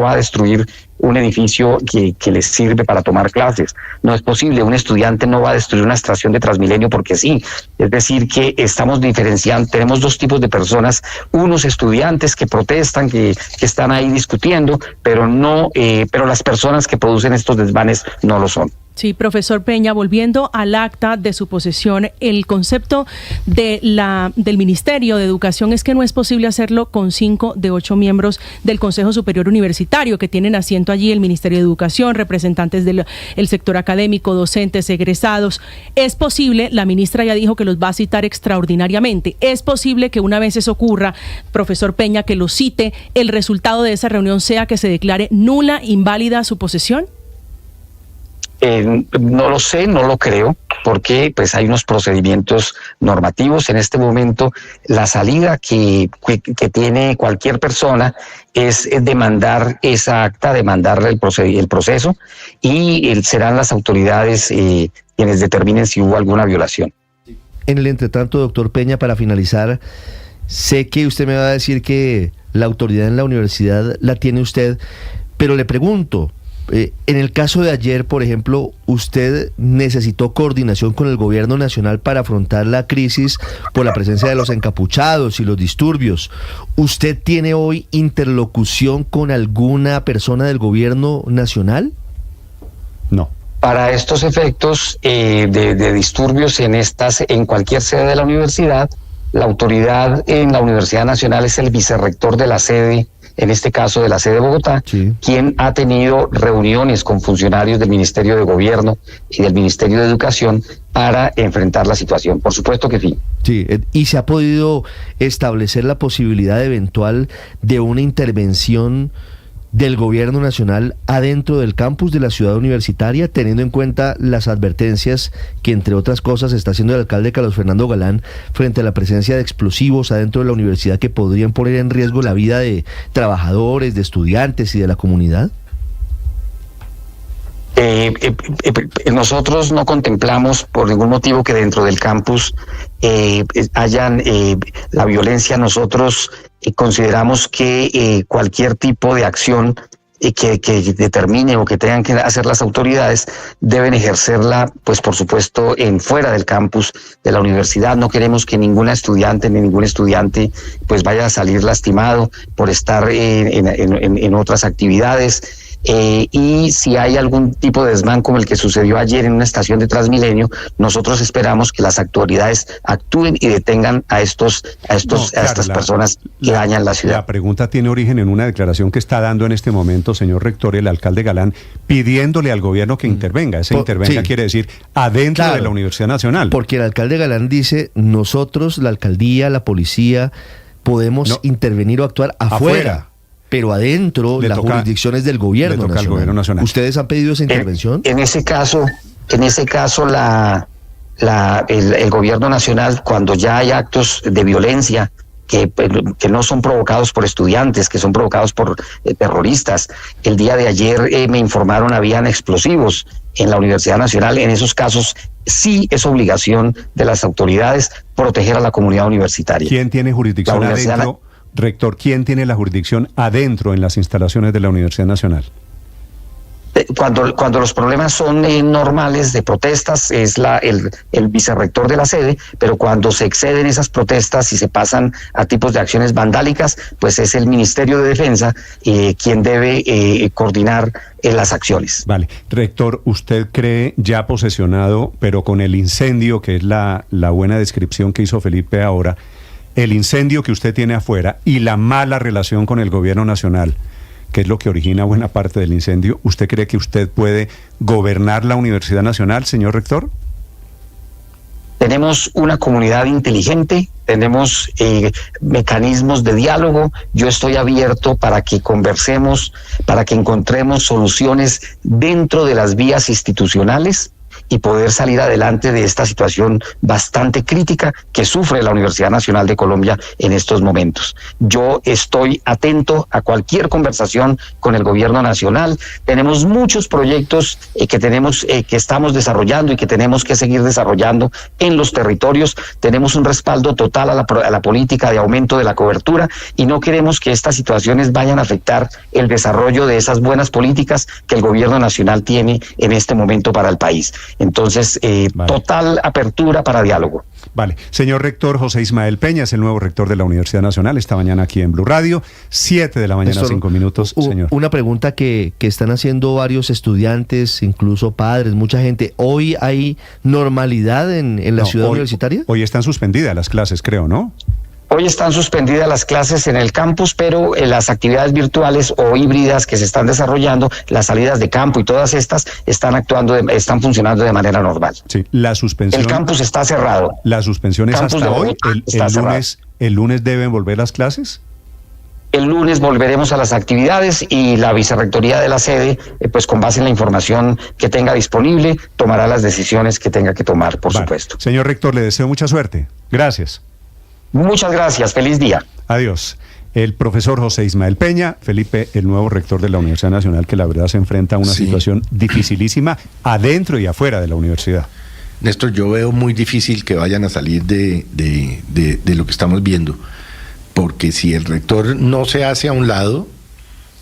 va a destruir un edificio que les sirve para tomar clases. No es posible, un estudiante no va a destruir una estación de Transmilenio porque sí. Es decir, que estamos diferenciando, tenemos dos tipos de personas, unos estudiantes que protestan, que están ahí discutiendo, pero las personas que producen estos desmanes no lo son. Sí, profesor Peña, volviendo al acta de su posesión, el concepto del Ministerio de Educación es que no es posible hacerlo con 5 de 8 miembros del Consejo Superior Universitario, que tienen asiento allí el Ministerio de Educación, representantes del sector académico, docentes, egresados. Es posible, la ministra ya dijo que los va a citar extraordinariamente, es posible que una vez eso ocurra, profesor Peña, que lo cite, el resultado de esa reunión sea que se declare nula, inválida su posesión. No lo sé, no lo creo, porque pues hay unos procedimientos normativos. En este momento la salida que tiene cualquier persona es demandar esa acta, demandar el proceso y serán las autoridades quienes determinen si hubo alguna violación. En el entretanto, doctor Peña, para finalizar, sé que usted me va a decir que la autoridad en la universidad la tiene usted, pero le pregunto, en el caso de ayer, por ejemplo, ¿usted necesitó coordinación con el gobierno nacional para afrontar la crisis por la presencia de los encapuchados y los disturbios? ¿Usted tiene hoy interlocución con alguna persona del gobierno nacional? No. Para estos efectos de disturbios en cualquier sede de la universidad, la autoridad en la Universidad Nacional es el vicerrector de la sede, en este caso de la sede de Bogotá, sí, quien ha tenido reuniones con funcionarios del Ministerio de Gobierno y del Ministerio de Educación para enfrentar la situación. Por supuesto que sí. Sí, ¿y se ha podido establecer la posibilidad eventual de una intervención del gobierno nacional adentro del campus de la ciudad universitaria, teniendo en cuenta las advertencias que, entre otras cosas, está haciendo el alcalde Carlos Fernando Galán frente a la presencia de explosivos adentro de la universidad que podrían poner en riesgo la vida de trabajadores, de estudiantes y de la comunidad? Nosotros no contemplamos por ningún motivo que dentro del campus hayan la violencia. Nosotros consideramos que cualquier tipo de acción que determine o que tengan que hacer las autoridades deben ejercerla, pues por supuesto, fuera del campus de la universidad. No queremos que ninguna estudiante ni ningún estudiante pues vaya a salir lastimado por estar en otras actividades. Y si hay algún tipo de desmán como el que sucedió ayer en una estación de Transmilenio, nosotros esperamos que las autoridades actúen y detengan a estas personas que dañan la ciudad. La pregunta tiene origen en una declaración que está dando en este momento, señor rector, el alcalde Galán, pidiéndole al gobierno que intervenga. Intervenga sí, quiere decir adentro de la Universidad Nacional. Porque el alcalde Galán dice, nosotros, la alcaldía, la policía, podemos intervenir o actuar afuera. Pero adentro las jurisdicciones del gobierno nacional. ¿Ustedes han pedido esa intervención? En ese caso, el gobierno nacional, cuando ya hay actos de violencia que no son provocados por estudiantes, que son provocados por terroristas. El día de ayer me informaron habían explosivos en la Universidad Nacional. En esos casos sí es obligación de las autoridades proteger a la comunidad universitaria. ¿Quién tiene jurisdicción adentro? Rector, ¿quién tiene la jurisdicción adentro en las instalaciones de la Universidad Nacional? Cuando los problemas son normales de protestas es el vicerrector de la sede, pero cuando se exceden esas protestas y se pasan a tipos de acciones vandálicas, pues es el Ministerio de Defensa quien debe coordinar las acciones. Vale. Rector, ¿usted cree ya posesionado, pero con el incendio, que es la buena descripción que hizo Felipe ahora, el incendio que usted tiene afuera y la mala relación con el gobierno nacional, que es lo que origina buena parte del incendio, ¿usted cree que usted puede gobernar la Universidad Nacional, señor rector? Tenemos una comunidad inteligente, tenemos mecanismos de diálogo. Yo estoy abierto para que conversemos, para que encontremos soluciones dentro de las vías institucionales y poder salir adelante de esta situación bastante crítica que sufre la Universidad Nacional de Colombia en estos momentos. Yo estoy atento a cualquier conversación con el gobierno nacional. Tenemos muchos proyectos que estamos desarrollando y que tenemos que seguir desarrollando en los territorios. Tenemos un respaldo total a la política de aumento de la cobertura y no queremos que estas situaciones vayan a afectar el desarrollo de esas buenas políticas que el gobierno nacional tiene en este momento para el país. Entonces, total apertura para diálogo. Vale. Señor rector José Ismael Peña es el nuevo rector de la Universidad Nacional, esta mañana aquí en Blue Radio, 7 de la mañana, Néstor, 5 minutos, señor. Una pregunta que están haciendo varios estudiantes, incluso padres, mucha gente. ¿Hoy hay normalidad en la ciudad universitaria? Hoy están suspendidas las clases, creo, ¿no? Hoy están suspendidas las clases en el campus, pero las actividades virtuales o híbridas que se están desarrollando, las salidas de campo y todas estas están funcionando de manera normal. Sí, la suspensión. El campus está cerrado. La suspensión es hasta hoy. ¿El lunes deben volver las clases? El lunes volveremos a las actividades y la vicerrectoría de la sede, pues con base en la información que tenga disponible, tomará las decisiones que tenga que tomar, por supuesto. Señor rector, le deseo mucha suerte. Gracias. Muchas gracias, feliz día. Adiós. El profesor José Ismael Peña, Felipe, el nuevo rector de la Universidad Nacional, que la verdad se enfrenta a una situación dificilísima adentro y afuera de la universidad. Néstor, yo veo muy difícil que vayan a salir de lo que estamos viendo, porque si el rector no se hace a un lado,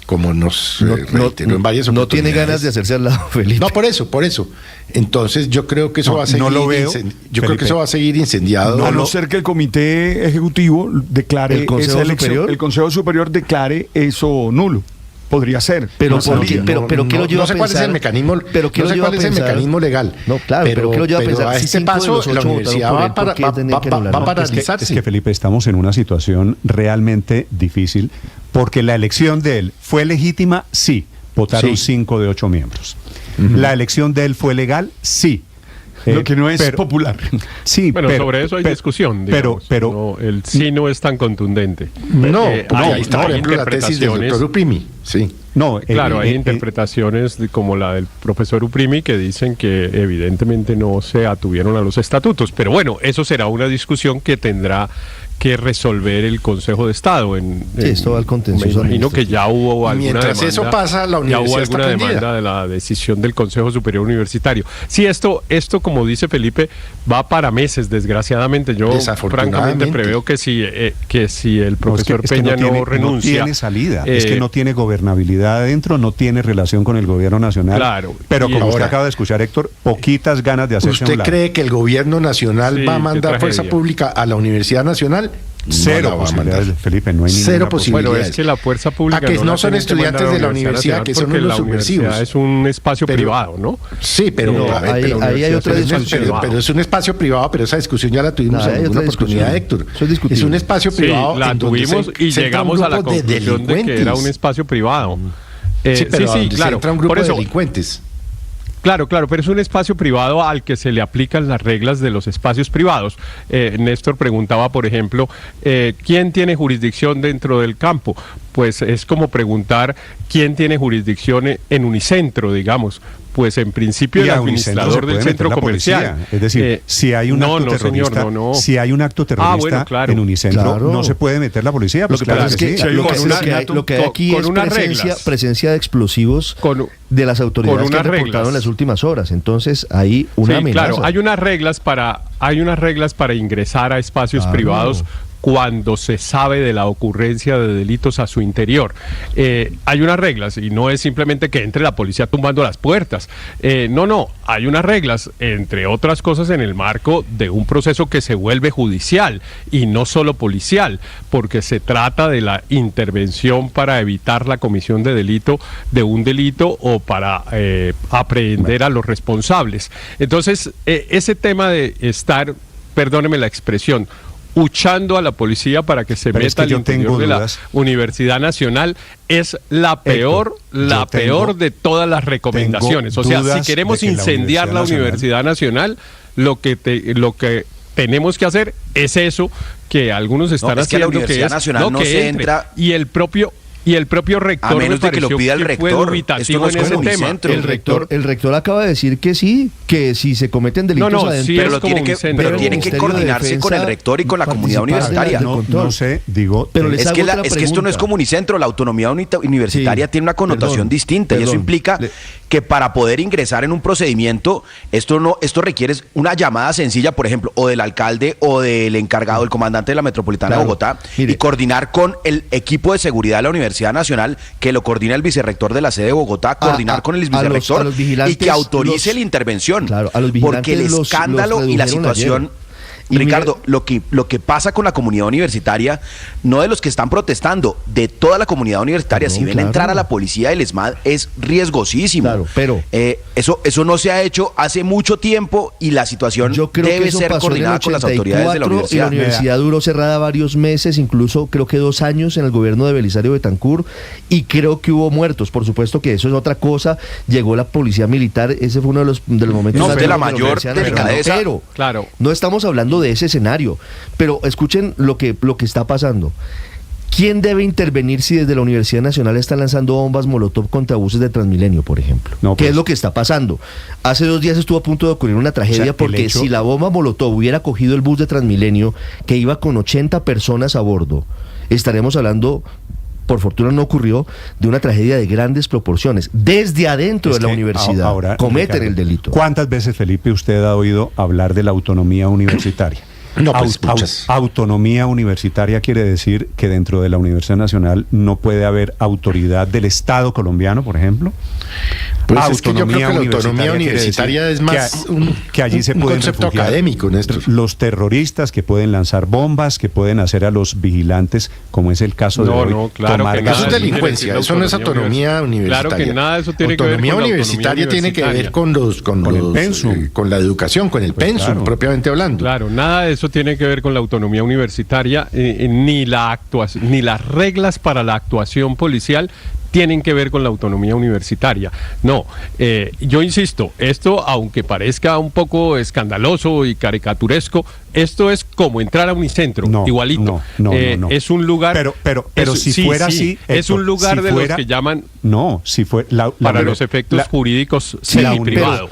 como nos reiteró en varias oportunidades. No tiene ganas de hacerse al lado, Felipe. No, por eso. Entonces yo creo que eso va a seguir. No lo veo. Creo que eso va a seguir incendiado. A no ser que el Comité Ejecutivo declare ¿El Consejo Superior? El Consejo Superior declare eso nulo. Podría ser. Pero ¿qué lo lleva a pensar? No sé cuál es el mecanismo. ¿Cuál es el mecanismo legal? No, claro, pero ¿qué lo lleva a pensar? A este paso la universidad va a paralizarse. Es que Felipe, estamos en una situación realmente difícil, porque la elección de él fue legítima, sí. Votaron 5 de 8 miembros. La elección de él fue legal, sí. Lo que no es popular. Sí, bueno, sobre eso hay discusión, digamos, pero el sí no es tan contundente. Ahí está, por ejemplo, la tesis del doctor Uprimi. Sí. Hay interpretaciones como la del profesor Uprimi que dicen que evidentemente no se atuvieron a los estatutos, pero bueno, eso será una discusión que tendrá que resolver el Consejo de Estado. Esto va al contencioso. Me imagino que ya hubo alguna Mientras demanda. Eso pasa, la universidad ya hubo alguna está demanda de la decisión del Consejo Superior Universitario. Sí, esto como dice Felipe, va para meses, desgraciadamente. Yo francamente preveo que si el profesor Peña no renuncia... No tiene salida, es que no tiene gobernabilidad adentro, no tiene relación con el gobierno nacional. Claro. Pero como usted acaba de escuchar, Héctor, poquitas ganas de hacerse ¿Usted cree que el gobierno nacional va a mandar fuerza pública a la Universidad Nacional? Cero posibilidades, Felipe, no hay ninguna. Cero posibilidades. Bueno, es que la fuerza pública que no son estudiantes de la universidad, que son unos subversivos. Es un espacio privado, ¿no? Sí, pero ahí hay otra discusión. Pero es un espacio privado, pero esa discusión ya la tuvimos en alguna oportunidad, Héctor. Es un espacio privado. Sí, la tuvimos y llegamos a la conclusión de que era un espacio privado. Claro. Entra un grupo de delincuentes. Claro, pero es un espacio privado al que se le aplican las reglas de los espacios privados. Néstor preguntaba, por ejemplo, ¿quién tiene jurisdicción dentro del campo? Pues es como preguntar quién tiene jurisdicción en Unicentro, digamos. Pues en principio el administrador del centro comercial. Es decir, si hay un acto terrorista, si hay un acto terrorista en Unicentro, no se puede meter la policía. Lo que pasa es que lo que hay aquí es presencia de explosivos de las autoridades que han reportado en las últimas horas. Entonces hay una amenaza. Claro, hay unas reglas para ingresar a espacios privados cuando se sabe de la ocurrencia de delitos a su interior. Hay unas reglas y no es simplemente que entre la policía tumbando las puertas. Hay unas reglas, entre otras cosas, en el marco de un proceso que se vuelve judicial y no solo policial, porque se trata de la intervención para evitar la comisión de un delito o para aprehender a los responsables. Entonces, ese tema de estar, perdóneme la expresión, huchando a la policía para que se meta al interior de la Universidad Nacional es la peor de todas las recomendaciones. O sea, si queremos incendiar la Universidad Nacional, lo que tenemos que hacer es eso que algunos están haciendo, que la Universidad Nacional no se entra. Y el propio Y el propio rector, a menos de que lo pida el rector, esto no es como Unicentro. El rector acaba de decir que sí, que si se cometen delitos adentro, sí, pero tiene que coordinarse con el rector y con la comunidad universitaria. No sé, digo, pero es que esto no es como Unicentro, la autonomía universitaria tiene una connotación distinta y eso implica que para poder ingresar en un procedimiento, esto requiere una llamada sencilla, por ejemplo, o del alcalde o del encargado, el comandante de la Metropolitana de Bogotá, y coordinar con el equipo de seguridad de la Universidad Nacional, que lo coordina el vicerrector de la sede de Bogotá, coordinar con el vicerrector y que autorice la intervención. Claro, a los vigilantes porque el escándalo y la situación... Y Ricardo, lo que pasa con la comunidad universitaria, no de los que están protestando, de toda la comunidad universitaria, si ven entrar a la policía del ESMAD, es riesgosísimo. Claro, pero eso no se ha hecho hace mucho tiempo y la situación debe ser coordinada con las autoridades de la universidad. Y la universidad duró cerrada varios meses, incluso creo que 2 años en el gobierno de Belisario Betancur, y creo que hubo muertos. Por supuesto que eso es otra cosa. Llegó la policía militar, ese fue uno de los momentos de la mayor delicadeza. Pero claro, no estamos hablando de ese escenario, pero escuchen lo que está pasando. ¿Quién debe intervenir si desde la Universidad Nacional están lanzando bombas molotov contra buses de Transmilenio, por ejemplo? ¿Qué es lo que está pasando? Hace 2 días estuvo a punto de ocurrir una tragedia, porque si la bomba molotov hubiera cogido el bus de Transmilenio, que iba con 80 personas a bordo, estaremos hablando, por fortuna no ocurrió, de una tragedia de grandes proporciones. Desde adentro de la universidad ahora, cometen Ricardo, el delito. ¿Cuántas veces, Felipe, usted ha oído hablar de la autonomía universitaria? No, pues muchas. Autonomía universitaria quiere decir que dentro de la Universidad Nacional no puede haber autoridad del Estado colombiano, por ejemplo. Pues es que yo creo que la autonomía universitaria es más que allí se un pueden concepto académico, Néstor. Los terroristas que pueden lanzar bombas, que pueden hacer a los vigilantes, como es el caso de hoy, tomar eso es delincuencia, eso no es autonomía universitaria. Claro que nada de eso tiene autonomía que ver con universitaria tiene que ver con el pensum, con la educación, con el pensum propiamente hablando. Claro, nada de eso tiene que ver con la autonomía universitaria, ni las reglas para la actuación policial tienen que ver con la autonomía universitaria. No, yo insisto, esto, aunque parezca un poco escandaloso y caricaturesco, esto es como entrar a Unicentro, igualito. No. Es un lugar... Pero si fuera así... Es un lugar de los que llaman... No, si fue... para los efectos jurídicos semi-privado.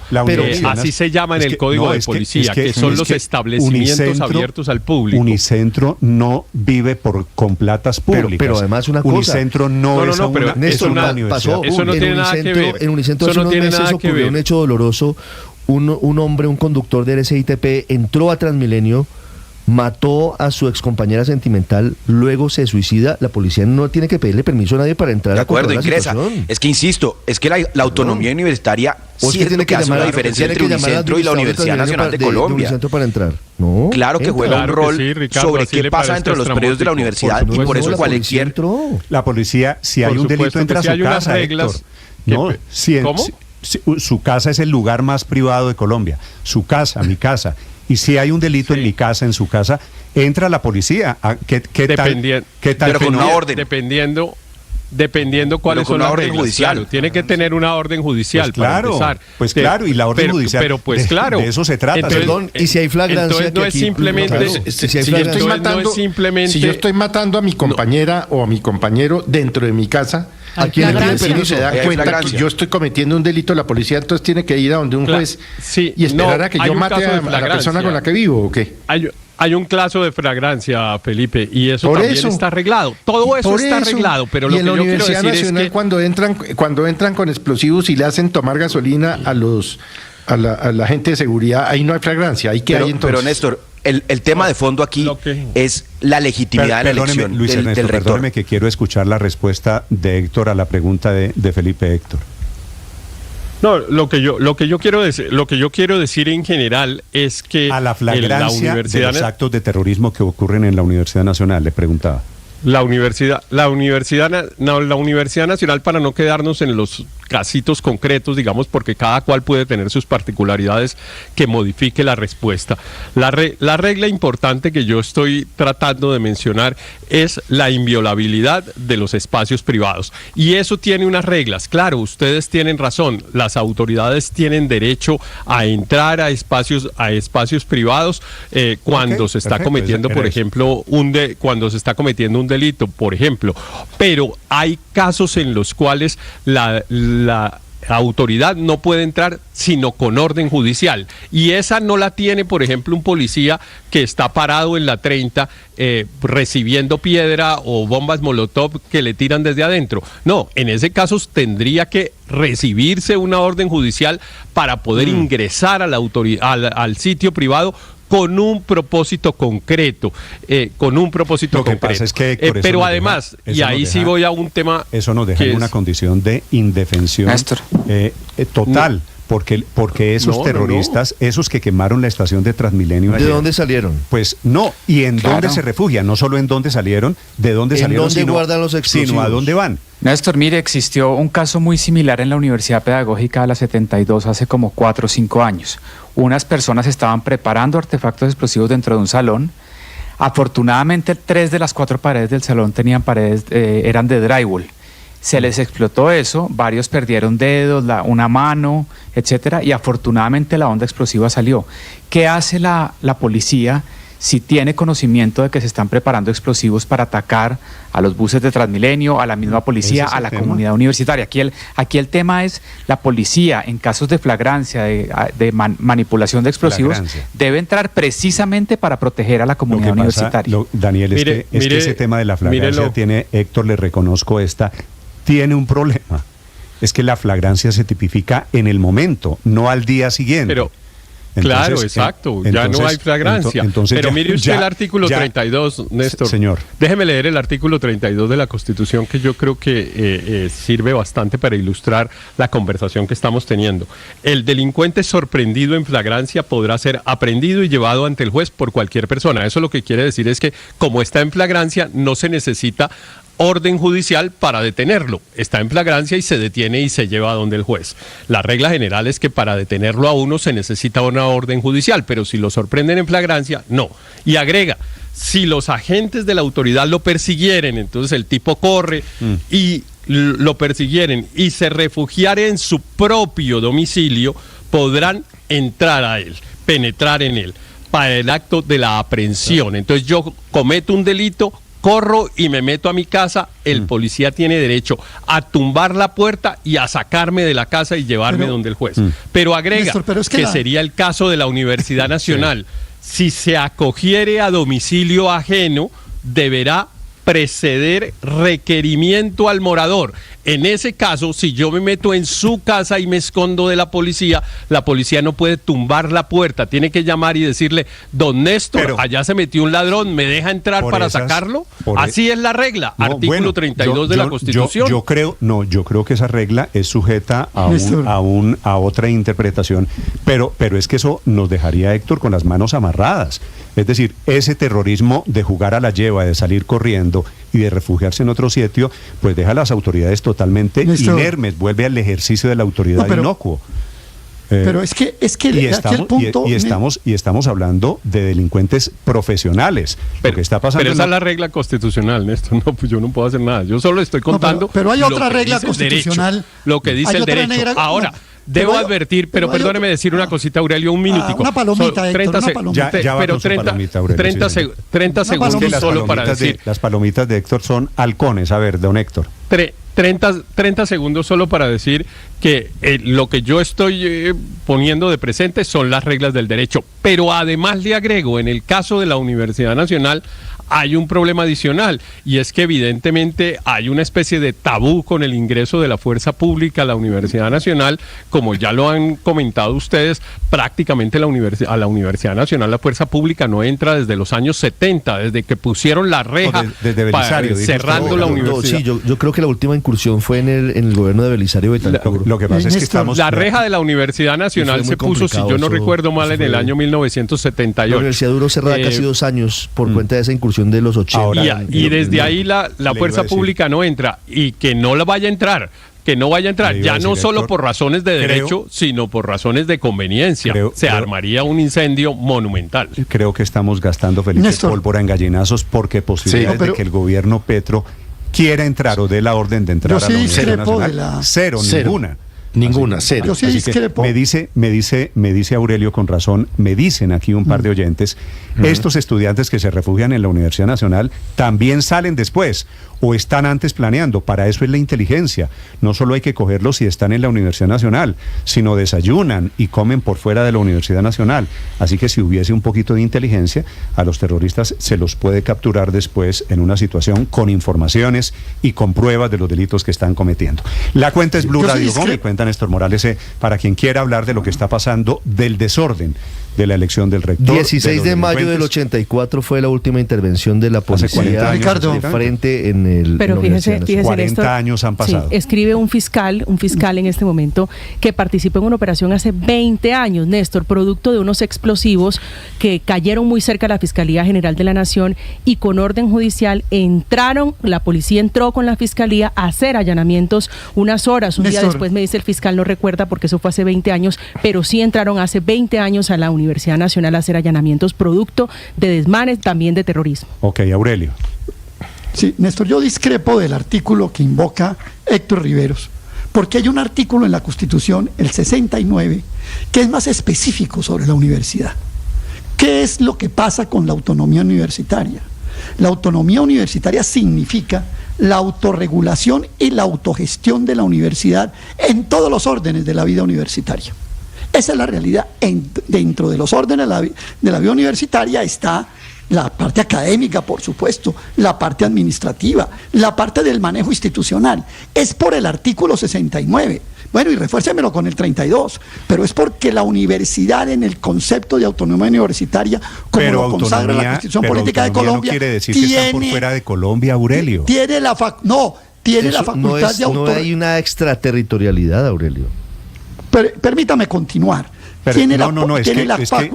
Así se llama en el Código de Policía, que son los establecimientos abiertos al público. Unicentro no vive con platas públicas. Pero además una cosa... Unicentro no es una universidad. Eso no tiene nada que ver. En Unicentro hace unos meses ocurrió un hecho doloroso. Un hombre, un conductor del SITP, entró a Transmilenio, mató a su excompañera sentimental, luego se suicida. La policía no tiene que pedirle permiso a nadie para entrar de a acuerdo, ingresa. Es que insisto, es que la autonomía universitaria sí es lo que hace una diferencia entre Unicentro y la Universidad Nacional de Colombia. Para entrar. No, claro que juega un rol Ricardo, sobre qué pasa dentro de los predios de la universidad y por eso cualquier... La policía, si hay un delito, entra a su casa, reglas. ¿Cómo? Su casa es el lugar más privado de Colombia, su casa, mi casa. Y si hay un delito en mi casa, en su casa, entra la policía. ¿Qué tal? Pero con una orden. Dependiendo cuáles son las reglas. Judicial. Claro, tiene que tener una orden judicial para empezar. Pues claro, y la orden judicial. Pero pues claro. De eso se trata. Perdón, y si hay flagrancia. Entonces no es simplemente. Si yo estoy matando a mi compañera o a mi compañero dentro de mi casa, ¿a quién le pide permiso? Se da cuenta que yo estoy cometiendo un delito, la policía entonces tiene que ir a donde un juez y esperar a que yo mate a la persona con la que vivo, ¿o qué? Hay un caso de flagrancia, Felipe, y eso también está arreglado. Todo eso está arreglado, pero lo que yo quiero decir es que... en la Universidad Nacional, cuando entran con explosivos y le hacen tomar gasolina a la gente de seguridad, ahí no hay flagrancia. ¿Ahí qué hay entonces? Pero Néstor, el tema de fondo aquí es la legitimidad de la elección Luis Ernesto, del rector. Perdóneme que quiero escuchar la respuesta de Héctor a la pregunta de Felipe. Héctor. No, lo que yo quiero decir en general es que a la flagrancia de los actos de terrorismo que ocurren en la Universidad Nacional, le preguntaba. La Universidad Nacional, para no quedarnos en los casitos concretos, digamos, porque cada cual puede tener sus particularidades que modifique la respuesta. La regla importante que yo estoy tratando de mencionar es la inviolabilidad de los espacios privados. Y eso tiene unas reglas. Claro, ustedes tienen razón, las autoridades tienen derecho a entrar a espacios privados cuando se está cometiendo, por ejemplo, cuando se está cometiendo un delito, por ejemplo. Pero hay casos en los cuales la autoridad no puede entrar sino con orden judicial, y esa no la tiene, por ejemplo, un policía que está parado en la 30 recibiendo piedra o bombas molotov que le tiran desde adentro. No, en ese caso tendría que recibirse una orden judicial para poder ingresar a la al sitio privado con un propósito concreto, Lo que pasa es que, Héctor, pero además, y ahí sí voy a un tema... Eso nos deja en una condición de indefensión total. Porque esos terroristas, esos que quemaron la estación de Transmilenio ayer, ¿de dónde salieron? Pues no, y en dónde se refugian, no solo en dónde salieron, de dónde salieron, sino guardan los explosivos, sino a dónde van. Néstor, mire, existió un caso muy similar en la Universidad Pedagógica de la 72 hace como 4 o 5 años. Unas personas estaban preparando artefactos explosivos dentro de un salón. Afortunadamente, 3 de las 4 paredes del salón tenían eran de drywall. Se les explotó eso, varios perdieron dedos, una mano, etcétera, y afortunadamente la onda explosiva salió. ¿Qué hace la policía si tiene conocimiento de que se están preparando explosivos para atacar a los buses de Transmilenio, a la misma policía, a la comunidad universitaria? Aquí el tema es la policía, en casos de flagrancia, de manipulación de explosivos, debe entrar precisamente para proteger a la comunidad universitaria. Daniel, es que ese tema de la flagrancia tiene, Héctor, le reconozco tiene un problema. Es que la flagrancia se tipifica en el momento, no al día siguiente. Pero claro, exacto, ya no hay flagrancia. Pero mire usted el artículo 32, Néstor. Señor. Déjeme leer el artículo 32 de la Constitución, que yo creo que sirve bastante para ilustrar la conversación que estamos teniendo. El delincuente sorprendido en flagrancia podrá ser aprehendido y llevado ante el juez por cualquier persona. Eso lo que quiere decir es que, como está en flagrancia, no se necesita orden judicial para detenerlo. Está en flagrancia y se detiene y se lleva a donde el juez. La regla general es que para detenerlo a uno se necesita una orden judicial, pero si lo sorprenden en flagrancia, no. Y agrega, si los agentes de la autoridad lo persiguieren, entonces el tipo corre y lo persiguieren y se refugiare en su propio domicilio, podrán entrar a él, penetrar en él, para el acto de la aprehensión. Entonces yo cometo un delito, corro y me meto a mi casa, el policía tiene derecho a tumbar la puerta y a sacarme de la casa y llevarme donde el juez. Pero agrega, Néstor, que sería el caso de la Universidad Nacional. Si se acogiere a domicilio ajeno, deberá preceder requerimiento al morador. En ese caso, si yo me meto en su casa y me escondo de la policía no puede tumbar la puerta, tiene que llamar y decirle, don Néstor, allá se metió un ladrón, ¿me deja entrar para sacarlo? Así es la regla, artículo 32 de la Constitución. Yo creo que esa regla es sujeta a otra interpretación, pero es que eso nos dejaría, Héctor, con las manos amarradas. Es decir, ese terrorismo de jugar a la lleva, de salir corriendo y de refugiarse en otro sitio, pues deja a las autoridades totalmente inermes, vuelve al ejercicio de la autoridad inocuo. Pero es que estamos hablando de delincuentes profesionales. Pero, lo que está pasando esa es la regla constitucional, Néstor. No, pues yo no puedo hacer nada. Yo solo estoy contando. Pero hay otra regla constitucional. Lo que dice el derecho. Ahora, debo advertir, pero perdóneme decir una cosita, Aurelio, un minutico. Una palomita, Héctor, una palomita. Pero 30 segundos solo para decir. Las palomitas de Héctor son halcones. A ver, don Héctor. 30 segundos solo para decir que lo que yo estoy poniendo de presente son las reglas del derecho. Pero además le agrego, en el caso de la Universidad Nacional, hay un problema adicional, y es que evidentemente hay una especie de tabú con el ingreso de la fuerza pública a la Universidad Nacional. Como ya lo han comentado ustedes, prácticamente a la Universidad Nacional la fuerza pública no entra desde los años 70, desde que pusieron la reja cerrando la universidad. Sí, yo creo que la última incursión fue en el gobierno de Belisario Betancur. Lo que pasa es que la reja de la Universidad Nacional se puso, si yo no recuerdo mal, en el año 1978. La universidad duró cerrada casi 2 años por cuenta de esa incursión de los 80. Y desde ahí la fuerza pública no entra, y que no la vaya a entrar que no vaya a entrar, Le iba ya a decir, no solo Héctor, por razones de derecho, sino por razones de conveniencia. Se armaría un incendio monumental. Creo que estamos gastando, Felipe, Néstor, pólvora en gallinazos, porque posibilidades de que el gobierno Petro quiera entrar o dé la orden de entrar a la Universidad Nacional. Cero, ninguna. Ninguna, cero. Yo sí discrepo. Me dice Aurelio con razón, me dicen aquí un par de oyentes, estos estudiantes que se refugian en la Universidad Nacional también salen después o están antes planeando. Para eso es la inteligencia. No solo hay que cogerlos si están en la Universidad Nacional, sino desayunan y comen por fuera de la Universidad Nacional. Así que si hubiese un poquito de inteligencia, a los terroristas se los puede capturar después en una situación con informaciones y con pruebas de los delitos que están cometiendo. La cuenta es Blue Radio Com, y cuenta Néstor Morales, para quien quiera hablar de lo que está pasando, del desorden de la elección del rector. 16 de mayo del 84 fue la última intervención de la policía de frente en el... Pero fíjese 40 Néstor, años han pasado. Sí, escribe un fiscal en este momento que participó en una operación hace 20 años, Néstor, producto de unos explosivos que cayeron muy cerca de la Fiscalía General de la Nación y con orden judicial la policía entró con la Fiscalía a hacer allanamientos unas horas. Un día después me dice el fiscal, no recuerda porque eso fue hace 20 años, pero sí entraron hace 20 años a la Universidad Nacional a hacer allanamientos producto de desmanes, también de terrorismo. Ok, Aurelio. Sí, Néstor, yo discrepo del artículo que invoca Héctor Riveros, porque hay un artículo en la Constitución, el 69, que es más específico sobre la universidad. ¿Qué es lo que pasa con la autonomía universitaria? La autonomía universitaria significa la autorregulación y la autogestión de la universidad en todos los órdenes de la vida universitaria. Esa es la realidad. Dentro de los órdenes de la vida universitaria está la parte académica, por supuesto, la parte administrativa, la parte del manejo institucional. Es por el artículo 69. Bueno, y refuércemelo con el 32, pero es porque la universidad en el concepto de autonomía universitaria, como lo consagra la Constitución Política de Colombia, no quiere decir que están por fuera de Colombia, Aurelio. Tiene la facultad de autonomía. No hay una extraterritorialidad, Aurelio. Permítame continuar.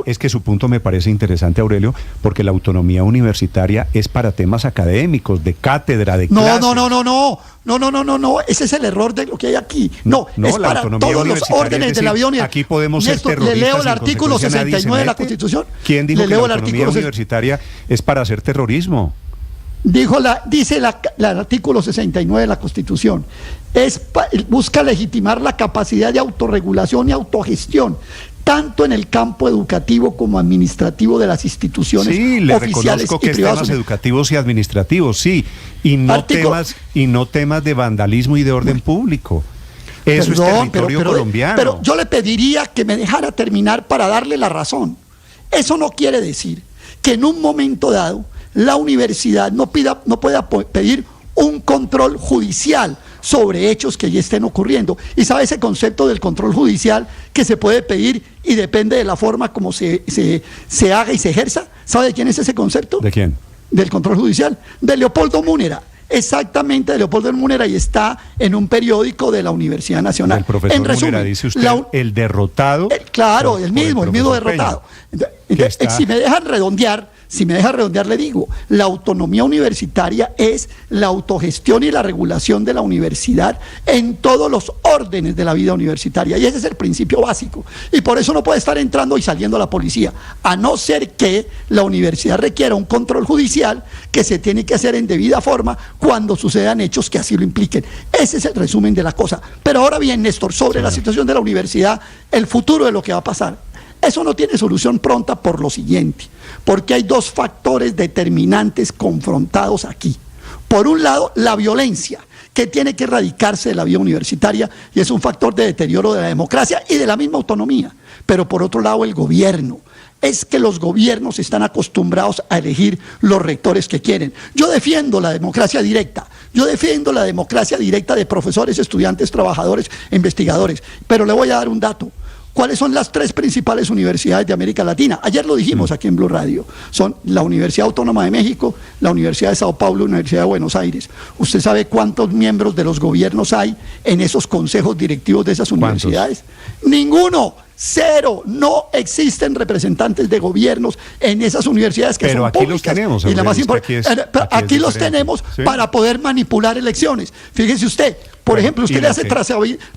Es que su punto me parece interesante, Aurelio, porque la autonomía universitaria es para temas académicos, de cátedra, de clases. No, ese es el error de lo que hay aquí. No, es para todos los órdenes de la vida universitaria. Aquí podemos ser terroristas. Le leo el artículo 69 de la Constitución. ¿Quién dijo que la autonomía universitaria es para hacer terrorismo? Dice el artículo 69 de la Constitución, busca legitimar la capacidad de autorregulación y autogestión, tanto en el campo educativo como administrativo de las instituciones oficiales y privadas. Sí, le reconozco que es temas educativos y administrativos, sí, y no temas de vandalismo y de orden público. Eso es territorio colombiano. Pero yo le pediría que me dejara terminar para darle la razón. Eso no quiere decir que en un momento dado la universidad no pueda pedir un control judicial sobre hechos que ya estén ocurriendo. Y sabe ese concepto del control judicial que se puede pedir y depende de la forma como se haga y se ejerza. ¿Sabe de quién es ese concepto? ¿De quién? Del control judicial. De Leopoldo Múnera. Exactamente, de Leopoldo Múnera, y está en un periódico de la Universidad Nacional. El profesor en resumen, Múnera, dice usted, el derrotado. Claro, el mismo derrotado. Entonces, si me dejan redondear, le digo, la autonomía universitaria es la autogestión y la regulación de la universidad en todos los órdenes de la vida universitaria, y ese es el principio básico, y por eso no puede estar entrando y saliendo la policía, a no ser que la universidad requiera un control judicial que se tiene que hacer en debida forma cuando sucedan hechos que así lo impliquen. Ese es el resumen de la cosa. Pero ahora bien, Néstor, sobre la situación de la universidad, el futuro de lo que va a pasar. Eso no tiene solución pronta por lo siguiente, porque hay dos factores determinantes confrontados aquí. Por un lado, la violencia, que tiene que erradicarse de la vida universitaria y es un factor de deterioro de la democracia y de la misma autonomía. Pero por otro lado, el gobierno. Es que los gobiernos están acostumbrados a elegir los rectores que quieren. Yo defiendo la democracia directa. Yo defiendo la democracia directa de profesores, estudiantes, trabajadores, investigadores. Pero le voy a dar un dato. ¿Cuáles son las 3 principales universidades de América Latina? Ayer lo dijimos aquí en Blue Radio. Son la Universidad Autónoma de México, la Universidad de Sao Paulo y la Universidad de Buenos Aires. ¿Usted sabe cuántos miembros de los gobiernos hay en esos consejos directivos de esas universidades? ¡Ninguno! cero. No existen representantes de gobiernos en esas universidades que son públicas. Pero aquí los tenemos. Y la más importante, aquí los tenemos, ¿sí?, para poder manipular elecciones. Fíjese usted. Por ejemplo, usted le hace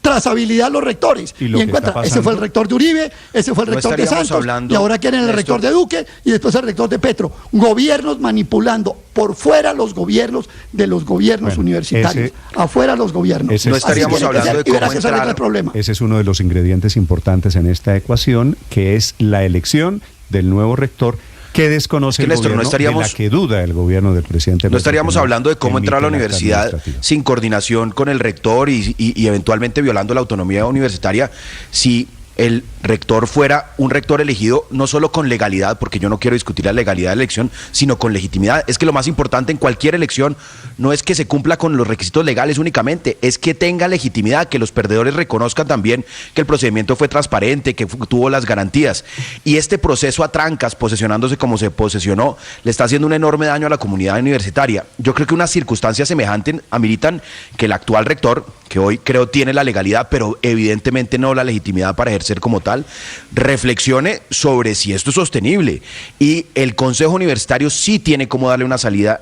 trazabilidad a los rectores y encuentra, ese fue el rector de Uribe, ese fue el rector de Santos, y ahora quieren el rector de Duque y después el rector de Petro. Gobiernos manipulando por fuera los gobiernos de los gobiernos universitarios, afuera los gobiernos. No estaríamos hablando de cómo entrar. El problema. Ese es uno de los ingredientes importantes en esta ecuación, que es la elección del nuevo rector, que desconoce el gobierno, de la que duda el gobierno del presidente. No estaríamos hablando de cómo entrar a la universidad sin coordinación con el rector y eventualmente violando la autonomía universitaria si el rector fuera un rector elegido no solo con legalidad, porque yo no quiero discutir la legalidad de la elección, sino con legitimidad. Es que lo más importante en cualquier elección no es que se cumpla con los requisitos legales únicamente, es que tenga legitimidad, que los perdedores reconozcan también que el procedimiento fue transparente, que tuvo las garantías. Y este proceso a trancas, posesionándose como se posesionó, le está haciendo un enorme daño a la comunidad universitaria. Yo creo que unas circunstancias semejantes ameritan que el actual rector, que hoy creo tiene la legalidad, pero evidentemente no la legitimidad para ejercer como tal, reflexione sobre si esto es sostenible. Y el Consejo Universitario sí tiene cómo darle una salida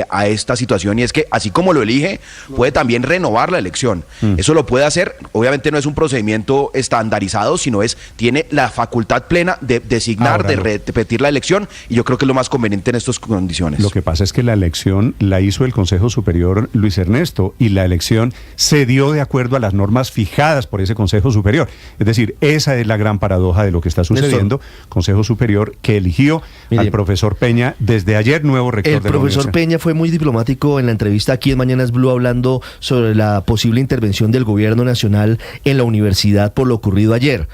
a esta situación, y es que así como lo elige, puede también renovar la elección. Eso lo puede hacer, obviamente no es un procedimiento estandarizado, sino tiene la facultad plena de designar, de repetir la elección, y yo creo que es lo más conveniente en estas condiciones. Lo que pasa es que la elección la hizo el Consejo Superior Luis Ernesto, y la elección se dio de acuerdo a las normas fijadas por ese Consejo Superior. Es decir, esa es la gran paradoja de lo que está sucediendo. Néstor, Consejo Superior que eligió al profesor Peña desde ayer nuevo rector de la universidad. El profesor Peña fue muy diplomático en la entrevista aquí en Mañanas Blue, hablando sobre la posible intervención del gobierno nacional en la universidad por lo ocurrido ayer.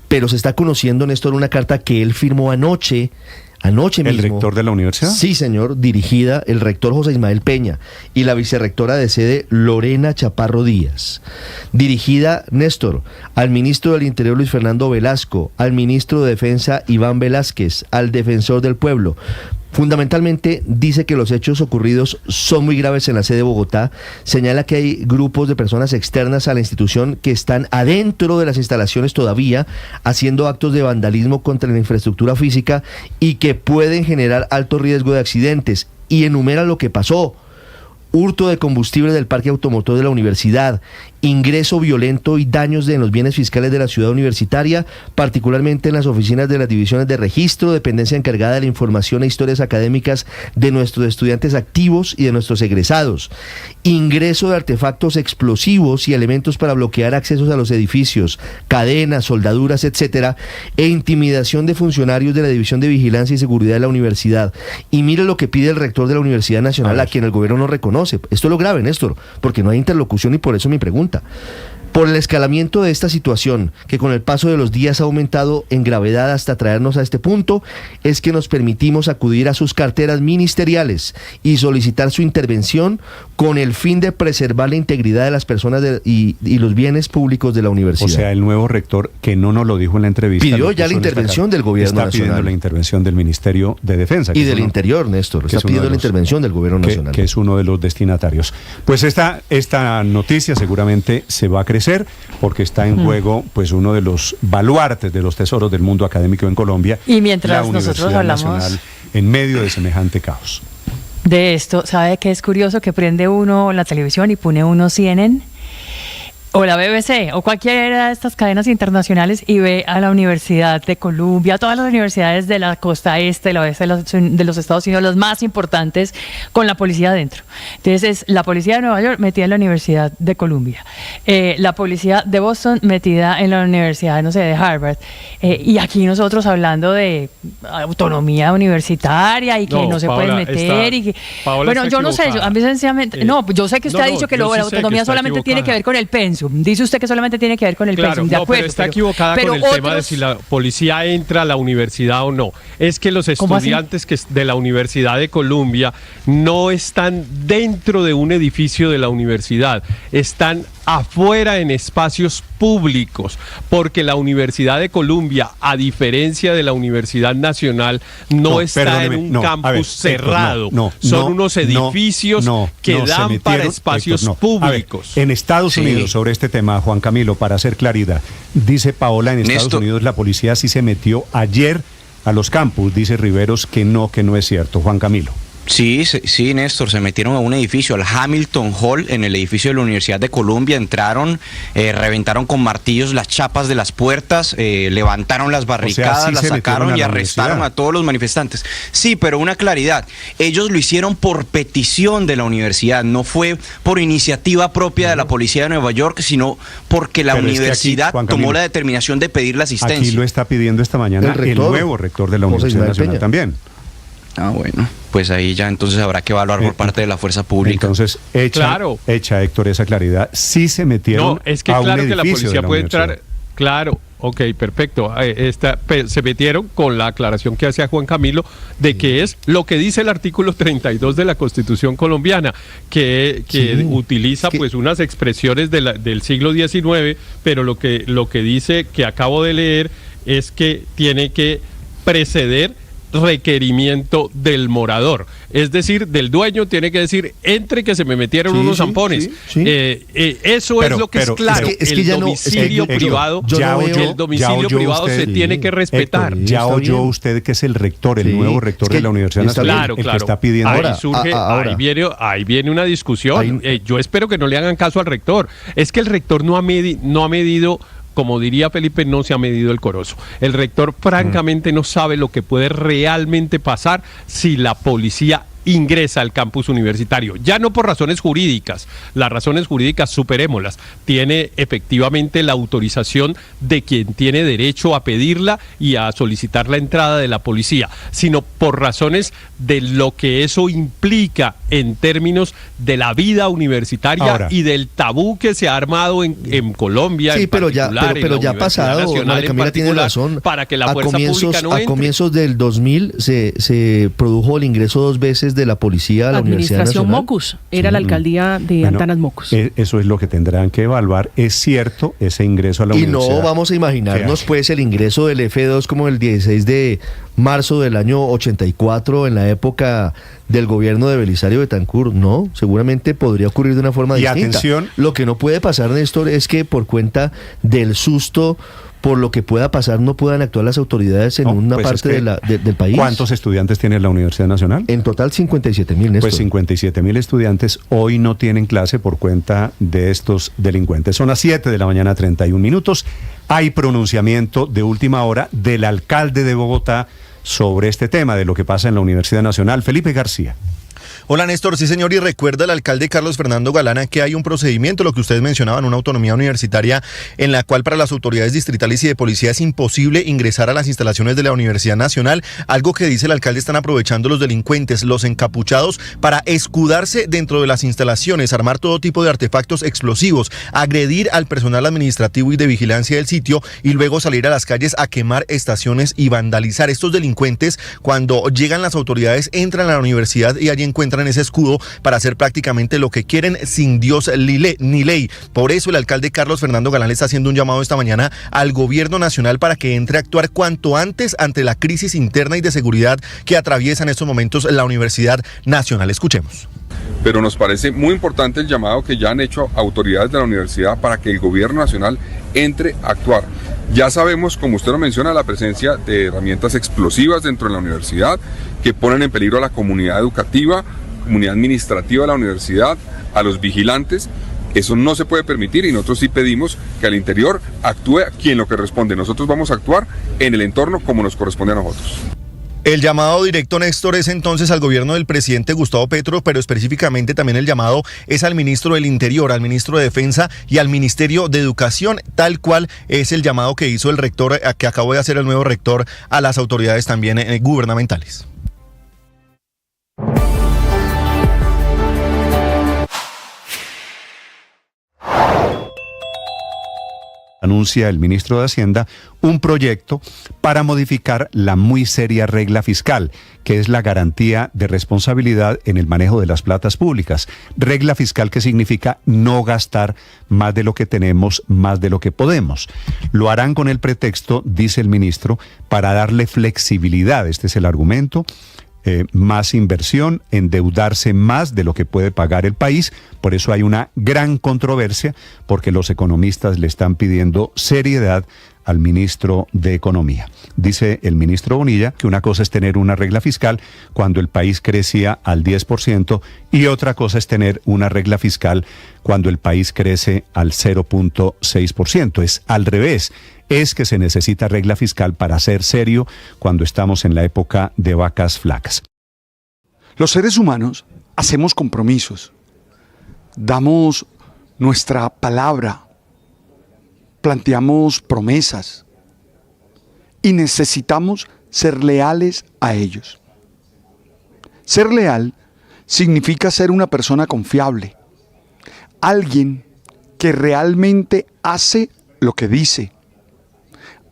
Pero se está conociendo, Néstor, una carta que él firmó anoche mismo. ¿El rector de la universidad? Sí, señor, dirigida el rector José Ismael Peña y la vicerrectora de sede Lorena Chaparro Díaz. Dirigida, Néstor, al ministro del Interior Luis Fernando Velasco, al ministro de Defensa Iván Velázquez, al defensor del pueblo. Fundamentalmente dice que los hechos ocurridos son muy graves en la sede de Bogotá. Señala que hay grupos de personas externas a la institución que están adentro de las instalaciones todavía haciendo actos de vandalismo contra la infraestructura física y que pueden generar alto riesgo de accidentes. Y enumera lo que pasó: hurto de combustible del parque automotor de la universidad, ingreso violento y daños en los bienes fiscales de la ciudad universitaria, particularmente en las oficinas de las divisiones de registro, dependencia encargada de la información e historias académicas de nuestros estudiantes activos y de nuestros egresados, ingreso de artefactos explosivos y elementos para bloquear accesos a los edificios, cadenas, soldaduras, etcétera, e intimidación de funcionarios de la División de Vigilancia y Seguridad de la universidad. Y mire lo que pide el rector de la Universidad Nacional, a quien el gobierno no reconoce. Esto es lo grave, Néstor, porque no hay interlocución, y por eso mi pregunta. Por el escalamiento de esta situación, que con el paso de los días ha aumentado en gravedad hasta traernos a este punto, es que nos permitimos acudir a sus carteras ministeriales y solicitar su intervención con el fin de preservar la integridad de las personas y los bienes públicos de la universidad. O sea, el nuevo rector, que no nos lo dijo en la entrevista, pidió ya la intervención del gobierno nacional. Está pidiendo la intervención del Ministerio de Defensa. Y del Interior, Néstor. Está pidiendo la intervención del gobierno nacional. Que es uno de los destinatarios. Pues esta noticia seguramente se va a crecer, porque está en juego pues uno de los baluartes de los tesoros del mundo académico en Colombia, y mientras la nosotros hablamos Nacional, en medio de semejante caos. De esto, ¿sabe qué es curioso? Que prende uno la televisión y pone uno CNN o la BBC o cualquiera de estas cadenas internacionales y ve a la Universidad de Columbia, todas las universidades de la costa este, el oeste de los Estados Unidos, las más importantes, con la policía adentro. Entonces es la policía de Nueva York metida en la Universidad de Columbia, la policía de Boston metida en la Universidad, no sé, de Harvard, y aquí nosotros hablando de autonomía universitaria y que no se pueden meter y que, bueno, yo no sé, a mí sencillamente, yo sé que usted ha dicho que la autonomía solamente tiene que ver con el pensum. Dice usted que solamente tiene que ver con el pensum, de acuerdo. Pero está equivocada con el tema de si la policía entra a la universidad o no. Es que los estudiantes de la Universidad de Columbia no están dentro de un edificio de la universidad, están afuera en espacios públicos, porque la Universidad de Columbia, a diferencia de la Universidad Nacional, no está en un campus cerrado. Son unos edificios que dan para espacios públicos. En Estados Unidos, sobre este tema, Juan Camilo, para hacer claridad, dice Paola, en Estados Unidos la policía sí se metió ayer a los campus, dice Riveros que no es cierto. Juan Camilo. Sí, Néstor, se metieron a un edificio, al Hamilton Hall, en el edificio de la Universidad de Columbia, entraron, reventaron con martillos las chapas de las puertas, levantaron las barricadas, las sacaron y arrestaron a todos los manifestantes. Sí, pero una claridad, ellos lo hicieron por petición de la universidad, no fue por iniciativa propia de la policía de Nueva York, sino porque la universidad tomó la determinación de pedir la asistencia. Aquí lo está pidiendo esta mañana el nuevo rector de la Universidad Nacional también. Ah, bueno, pues ahí ya entonces habrá que evaluar por parte de la fuerza pública. Entonces, echa Héctor esa claridad. Sí se metieron No, es que a claro un que la policía puede entrar. Claro, ok, perfecto. Se metieron con la aclaración que hace Juan Camilo de que es lo que dice el artículo 32 de la Constitución colombiana, que utiliza pues unas expresiones del siglo XIX, pero lo que dice, que acabo de leer, es que tiene que preceder requerimiento del morador, es decir, del dueño. Tiene que decir: entre, que se me metieron unos zampones. Eso es lo que es claro. El domicilio privado se tiene que respetar. Héctor, ya oyó usted que es el rector, el nuevo rector de la Universidad Nacional, el que está pidiendo. Ahí viene una discusión. Yo espero que no le hagan caso al rector. Es que el rector no ha medido, como diría Felipe, no se ha medido el corozo. El rector francamente no sabe lo que puede realmente pasar si la policía ingresa al campus universitario, ya no por razones jurídicas. Las razones jurídicas superémoslas. Tiene efectivamente la autorización de quien tiene derecho a pedirla y a solicitar la entrada de la policía, sino por razones de lo que eso implica en términos de la vida universitaria y del tabú que se ha armado en Colombia. Sí, pero ya ha pasado. María Camila tiene razón. Para que la fuerza pública no entre. A comienzos del 2000 se produjo el ingreso 2 veces de la policía a la Universidad Nacional. Administración Mocus, era la alcaldía de Antanas Mocus. Eso es lo que tendrán que evaluar. ¿Es cierto ese ingreso a la universidad? Y no vamos a imaginarnos pues el ingreso del F2 como el 16 de marzo del año 84 en la época del gobierno de Belisario Betancur. No, seguramente podría ocurrir de una forma distinta. Atención. Lo que no puede pasar, Néstor, es que por cuenta del susto, por lo que pueda pasar, no puedan actuar las autoridades en una parte del país. ¿Cuántos estudiantes tiene la Universidad Nacional? En total 57,000, Néstor. Pues 57,000 estudiantes hoy no tienen clase por cuenta de estos delincuentes. Son las 7 de la mañana, 31 minutos. Hay pronunciamiento de última hora del alcalde de Bogotá sobre este tema, de lo que pasa en la Universidad Nacional. Felipe García. Hola Néstor, sí señor, y recuerda el alcalde Carlos Fernando Galana que hay un procedimiento, lo que ustedes mencionaban, una autonomía universitaria en la cual para las autoridades distritales y de policía es imposible ingresar a las instalaciones de la Universidad Nacional, algo que dice el alcalde están aprovechando los delincuentes, los encapuchados, para escudarse dentro de las instalaciones, armar todo tipo de artefactos explosivos, agredir al personal administrativo y de vigilancia del sitio y luego salir a las calles a quemar estaciones y vandalizar. Estos delincuentes, cuando llegan las autoridades, entran a la universidad y allí encuentran ese escudo para hacer prácticamente lo que quieren sin Dios ni ley. Por eso el alcalde Carlos Fernando Galán le está haciendo un llamado esta mañana al gobierno nacional para que entre a actuar cuanto antes ante la crisis interna y de seguridad que atraviesa en estos momentos la Universidad Nacional. Escuchemos. Pero nos parece muy importante el llamado que ya han hecho autoridades de la universidad para que el gobierno nacional entre a actuar. Ya sabemos, como usted lo menciona, la presencia de herramientas explosivas dentro de la universidad que ponen en peligro a la comunidad educativa, comunidad administrativa de la universidad, a los vigilantes. Eso no se puede permitir y nosotros sí pedimos que al interior actúe quien lo que responde. Nosotros vamos a actuar en el entorno como nos corresponde a nosotros. El llamado directo, Néstor, es entonces al gobierno del presidente Gustavo Petro, pero específicamente también el llamado es al ministro del Interior, al ministro de Defensa y al Ministerio de Educación, tal cual es el llamado que hizo el rector, que acabó de hacer el nuevo rector, a las autoridades también gubernamentales. Anuncia el ministro de Hacienda un proyecto para modificar la muy seria regla fiscal, que es la garantía de responsabilidad en el manejo de las platas públicas. Regla fiscal que significa no gastar más de lo que tenemos, más de lo que podemos. Lo harán con el pretexto, dice el ministro, para darle flexibilidad. Este es el argumento. Más inversión, endeudarse más de lo que puede pagar el país. Por eso hay una gran controversia, porque los economistas le están pidiendo seriedad al ministro de Economía. Dice el ministro Bonilla que una cosa es tener una regla fiscal cuando el país crecía al 10% y otra cosa es tener una regla fiscal cuando el país crece al 0.6%. Es al revés. Es que se necesita regla fiscal para ser serio cuando estamos en la época de vacas flacas. Los seres humanos hacemos compromisos, damos nuestra palabra, planteamos promesas y necesitamos ser leales a ellos. Ser leal significa ser una persona confiable, alguien que realmente hace lo que dice,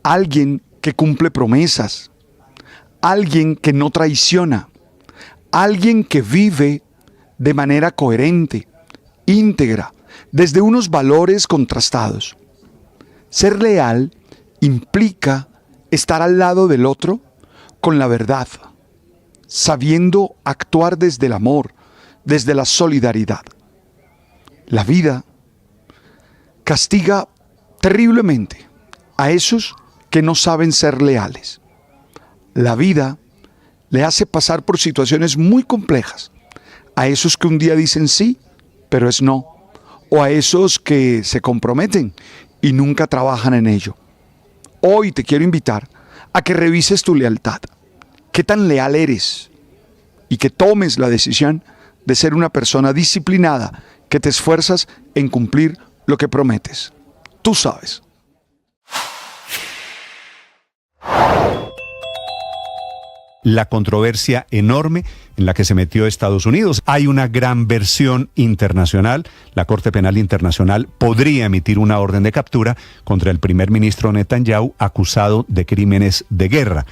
alguien que cumple promesas, alguien que no traiciona, alguien que vive de manera coherente, íntegra, desde unos valores contrastados. Ser leal implica estar al lado del otro con la verdad, sabiendo actuar desde el amor, desde la solidaridad. La vida castiga terriblemente a esos que no saben ser leales. La vida le hace pasar por situaciones muy complejas a esos que un día dicen sí, pero es no, o a esos que se comprometen y nunca trabajan en ello. Hoy te quiero invitar a que revises tu lealtad, qué tan leal eres, y que tomes la decisión de ser una persona disciplinada, que te esfuerzas en cumplir lo que prometes. Tú sabes. La controversia enorme en la que se metió Estados Unidos. Hay una gran versión internacional. La Corte Penal Internacional podría emitir una orden de captura contra el primer ministro Netanyahu acusado de crímenes de guerra.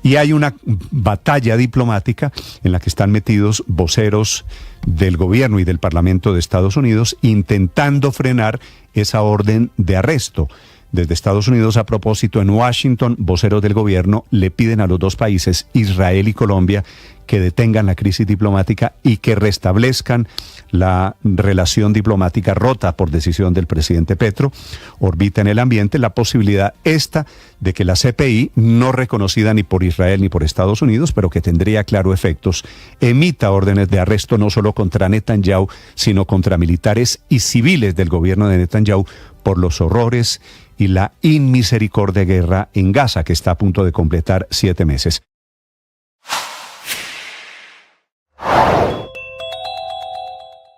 Y hay una batalla diplomática en la que están metidos voceros del gobierno y del Parlamento de Estados Unidos intentando frenar esa orden de arresto. Desde Estados Unidos, a propósito, en Washington, voceros del gobierno le piden a los dos países, Israel y Colombia, que detengan la crisis diplomática y que restablezcan la relación diplomática rota por decisión del presidente Petro. Orbita en el ambiente la posibilidad esta de que la CPI, no reconocida ni por Israel ni por Estados Unidos, pero que tendría claro efectos, emita órdenes de arresto no solo contra Netanyahu, sino contra militares y civiles del gobierno de Netanyahu por los horrores y la inmisericordia de guerra en Gaza, que está a punto de completar 7 meses.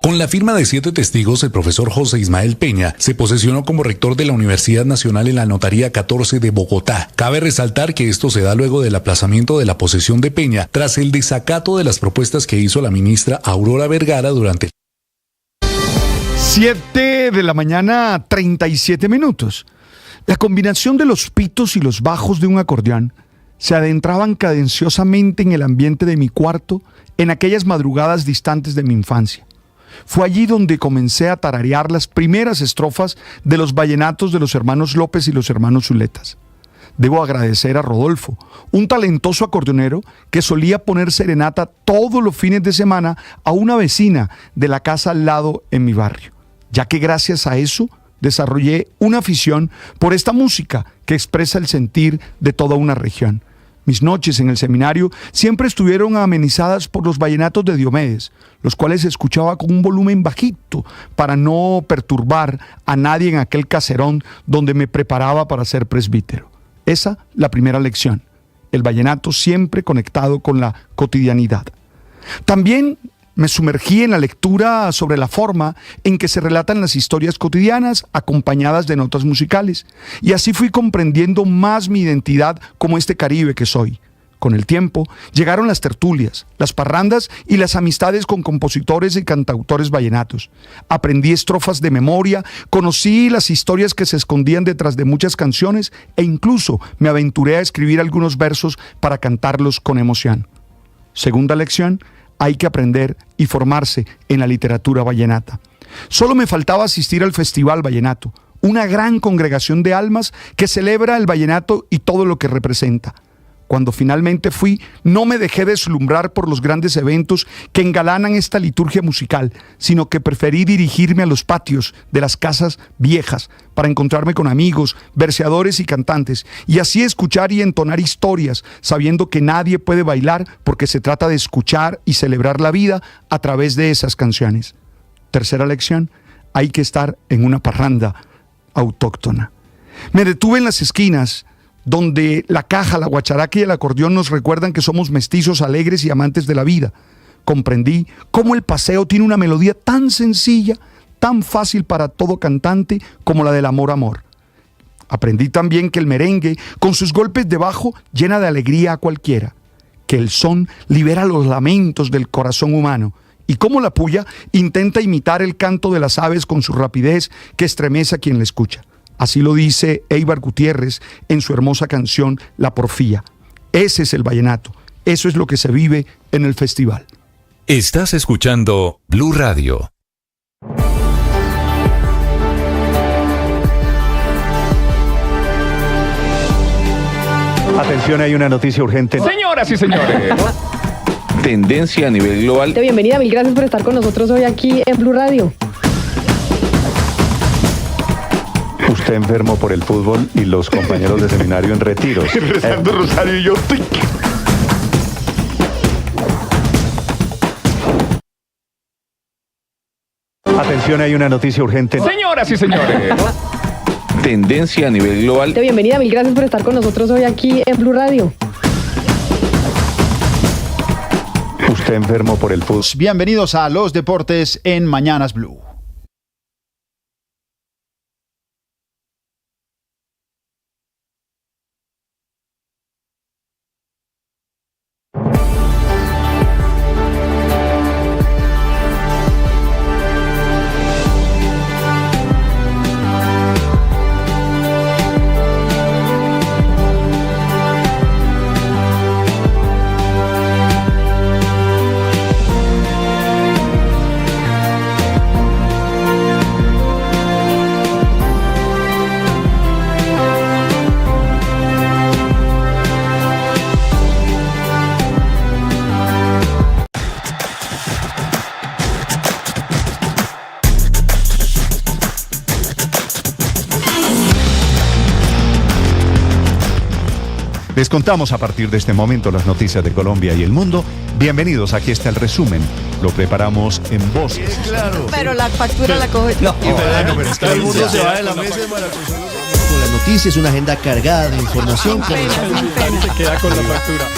Con la firma de 7 testigos, el profesor José Ismael Peña se posesionó como rector de la Universidad Nacional en la Notaría 14 de Bogotá. Cabe resaltar que esto se da luego del aplazamiento de la posesión de Peña tras el desacato de las propuestas que hizo la ministra Aurora Vergara durante 7 de la mañana, 37 minutos. La combinación de los pitos y los bajos de un acordeón se adentraban cadenciosamente en el ambiente de mi cuarto en aquellas madrugadas distantes de mi infancia. Fue allí donde comencé a tararear las primeras estrofas de los vallenatos de los hermanos López y los hermanos Zuletas. Debo agradecer a Rodolfo, un talentoso acordeonero que solía poner serenata todos los fines de semana a una vecina de la casa al lado en mi barrio, ya que gracias a eso desarrollé una afición por esta música que expresa el sentir de toda una región. Mis noches en el seminario siempre estuvieron amenizadas por los vallenatos de Diomedes, los cuales escuchaba con un volumen bajito para no perturbar a nadie en aquel caserón donde me preparaba para ser presbítero. Esa, la primera lección. El vallenato siempre conectado con la cotidianidad. También me sumergí en la lectura sobre la forma en que se relatan las historias cotidianas acompañadas de notas musicales, y así fui comprendiendo más mi identidad como este Caribe que soy. Con el tiempo, llegaron las tertulias, las parrandas y las amistades con compositores y cantautores vallenatos. Aprendí estrofas de memoria, conocí las historias que se escondían detrás de muchas canciones e incluso me aventuré a escribir algunos versos para cantarlos con emoción. Segunda lección, hay que aprender y formarse en la literatura vallenata. Solo me faltaba asistir al Festival Vallenato, una gran congregación de almas que celebra el vallenato y todo lo que representa. Cuando finalmente fui, no me dejé deslumbrar por los grandes eventos que engalanan esta liturgia musical, sino que preferí dirigirme a los patios de las casas viejas para encontrarme con amigos, verseadores y cantantes, y así escuchar y entonar historias, sabiendo que nadie puede bailar porque se trata de escuchar y celebrar la vida a través de esas canciones. Tercera lección, hay que estar en una parranda autóctona. Me detuve en las esquinas, donde la caja, la guacharaca y el acordeón nos recuerdan que somos mestizos alegres y amantes de la vida. Comprendí cómo el paseo tiene una melodía tan sencilla, tan fácil para todo cantante como la del amor, amor. Aprendí también que el merengue, con sus golpes de bajo, llena de alegría a cualquiera, que el son libera los lamentos del corazón humano, y cómo la puya intenta imitar el canto de las aves con su rapidez que estremece a quien la escucha. Así lo dice Eibar Gutiérrez en su hermosa canción La Porfía. Ese es el vallenato. Eso es lo que se vive en el festival. Estás escuchando Blue Radio. Atención, hay una noticia urgente. Señoras y señores. Tendencia a nivel global. Bienvenida, mil gracias por estar con nosotros hoy aquí en Blue Radio. Usted enfermo por el fútbol y los compañeros de seminario en retiros. Rezando rosario y yo. Atención, hay una noticia urgente. Señoras y señores. Tendencia a nivel global. Bienvenida, mil gracias por estar con nosotros hoy aquí en Blue Radio. Usted enfermo por el fútbol. Bienvenidos a los deportes en Mañanas Blue. Les contamos a partir de este momento las noticias de Colombia y el mundo. Bienvenidos, aquí está el resumen. Lo preparamos en voces. Sí, claro. Pero la factura la coge. No, pero es que todo el mundo se va de la mesa de Con las noticias, una agenda cargada de información. Se queda con la factura.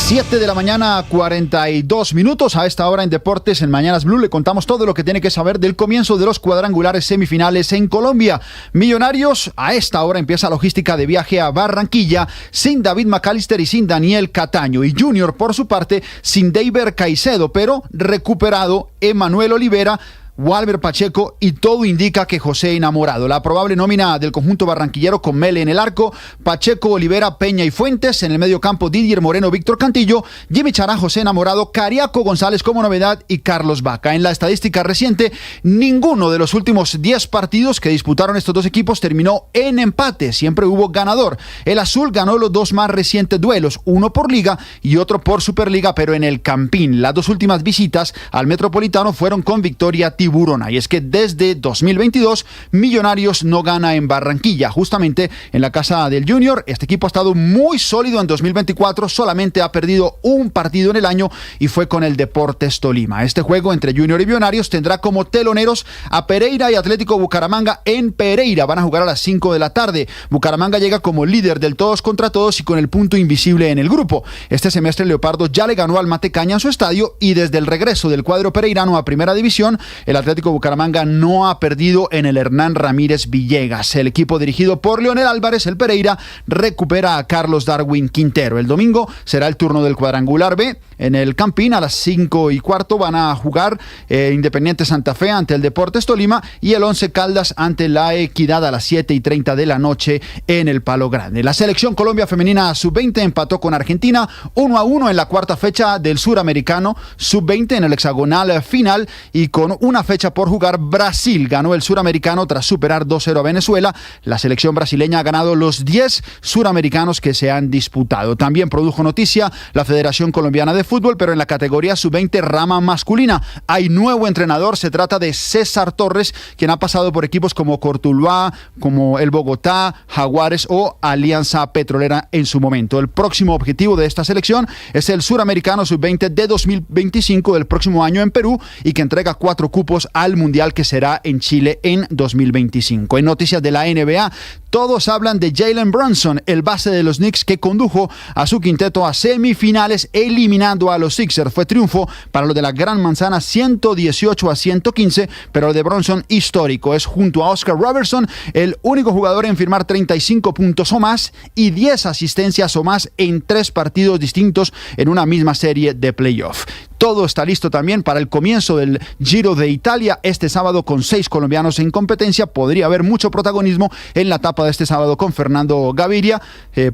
7 de la mañana, 42 minutos. A esta hora en Deportes, en Mañanas Blue, le contamos todo lo que tiene que saber del comienzo de los cuadrangulares semifinales en Colombia. Millonarios, a esta hora empieza logística de viaje a Barranquilla sin David McAllister y sin Daniel Cataño. Y Junior, por su parte, sin Deiber Caicedo, pero recuperado Emanuel Olivera, Walver Pacheco y todo indica que José Enamorado. La probable nómina del conjunto barranquillero con Mele en el arco, Pacheco, Olivera, Peña y Fuentes. En el medio campo, Didier Moreno, Víctor Cantillo, Jimmy Chará, José Enamorado, Cariaco González como novedad y Carlos Vaca. En la estadística reciente, ninguno de los últimos 10 partidos que disputaron estos dos equipos terminó en empate. Siempre hubo ganador. El azul ganó los dos más recientes duelos, uno por Liga y otro por Superliga, pero en el Campín. Las dos últimas visitas al Metropolitano fueron con victoria tiburona. Y es que desde 2022 Millonarios no gana en Barranquilla, justamente en la casa del Junior. Este equipo ha estado muy sólido en 2024, solamente ha perdido un partido en el año y fue con el Deportes Tolima. Este juego entre Junior y Millonarios tendrá como teloneros a Pereira y Atlético Bucaramanga en Pereira. Van a jugar a las 5 de la tarde. Bucaramanga llega como líder del todos contra todos y con el punto invisible en el grupo. Este semestre Leopardo ya le ganó al Matecaña en su estadio y desde el regreso del cuadro pereirano a Primera División, el Atlético Bucaramanga no ha perdido en el Hernán Ramírez Villegas. El equipo dirigido por Leonel Álvarez, el Pereira, recupera a Carlos Darwin Quintero. El domingo será el turno del cuadrangular B. En el Campín a las 5:15 van a jugar Independiente Santa Fe ante el Deportes Tolima y el Once Caldas ante la Equidad a las 7:30 de la noche en el Palo Grande. La selección Colombia femenina sub-20 empató con Argentina 1-1 en la cuarta fecha del Suramericano sub-20 en el hexagonal final, y con una fecha por jugar, Brasil ganó el Suramericano tras superar 2-0 a Venezuela. La selección brasileña ha ganado los 10 suramericanos que se han disputado. También produjo noticia la Federación Colombiana de Fútbol, pero en la categoría sub-20 rama masculina hay nuevo entrenador. Se trata de César Torres, quien ha pasado por equipos como Cortuluá, como el Bogotá, Jaguares o Alianza Petrolera en su momento. El próximo objetivo de esta selección es el Suramericano sub-20 de 2025 del próximo año en Perú, y que entrega 4 cupos al Mundial que será en Chile en 2025. En noticias de la NBA, todos hablan de Jalen Brunson, el base de los Knicks que condujo a su quinteto a semifinales eliminando a los Sixers. Fue triunfo para los de la Gran Manzana 118-115, pero el de Brunson histórico. Es, junto a Oscar Robertson, el único jugador en firmar 35 puntos o más y 10 asistencias o más en 3 partidos distintos en una misma serie de playoff. Todo está listo también para el comienzo del Giro de Italia este sábado, con 6 colombianos en competencia. Podría haber mucho protagonismo en la etapa de este sábado con Fernando Gaviria.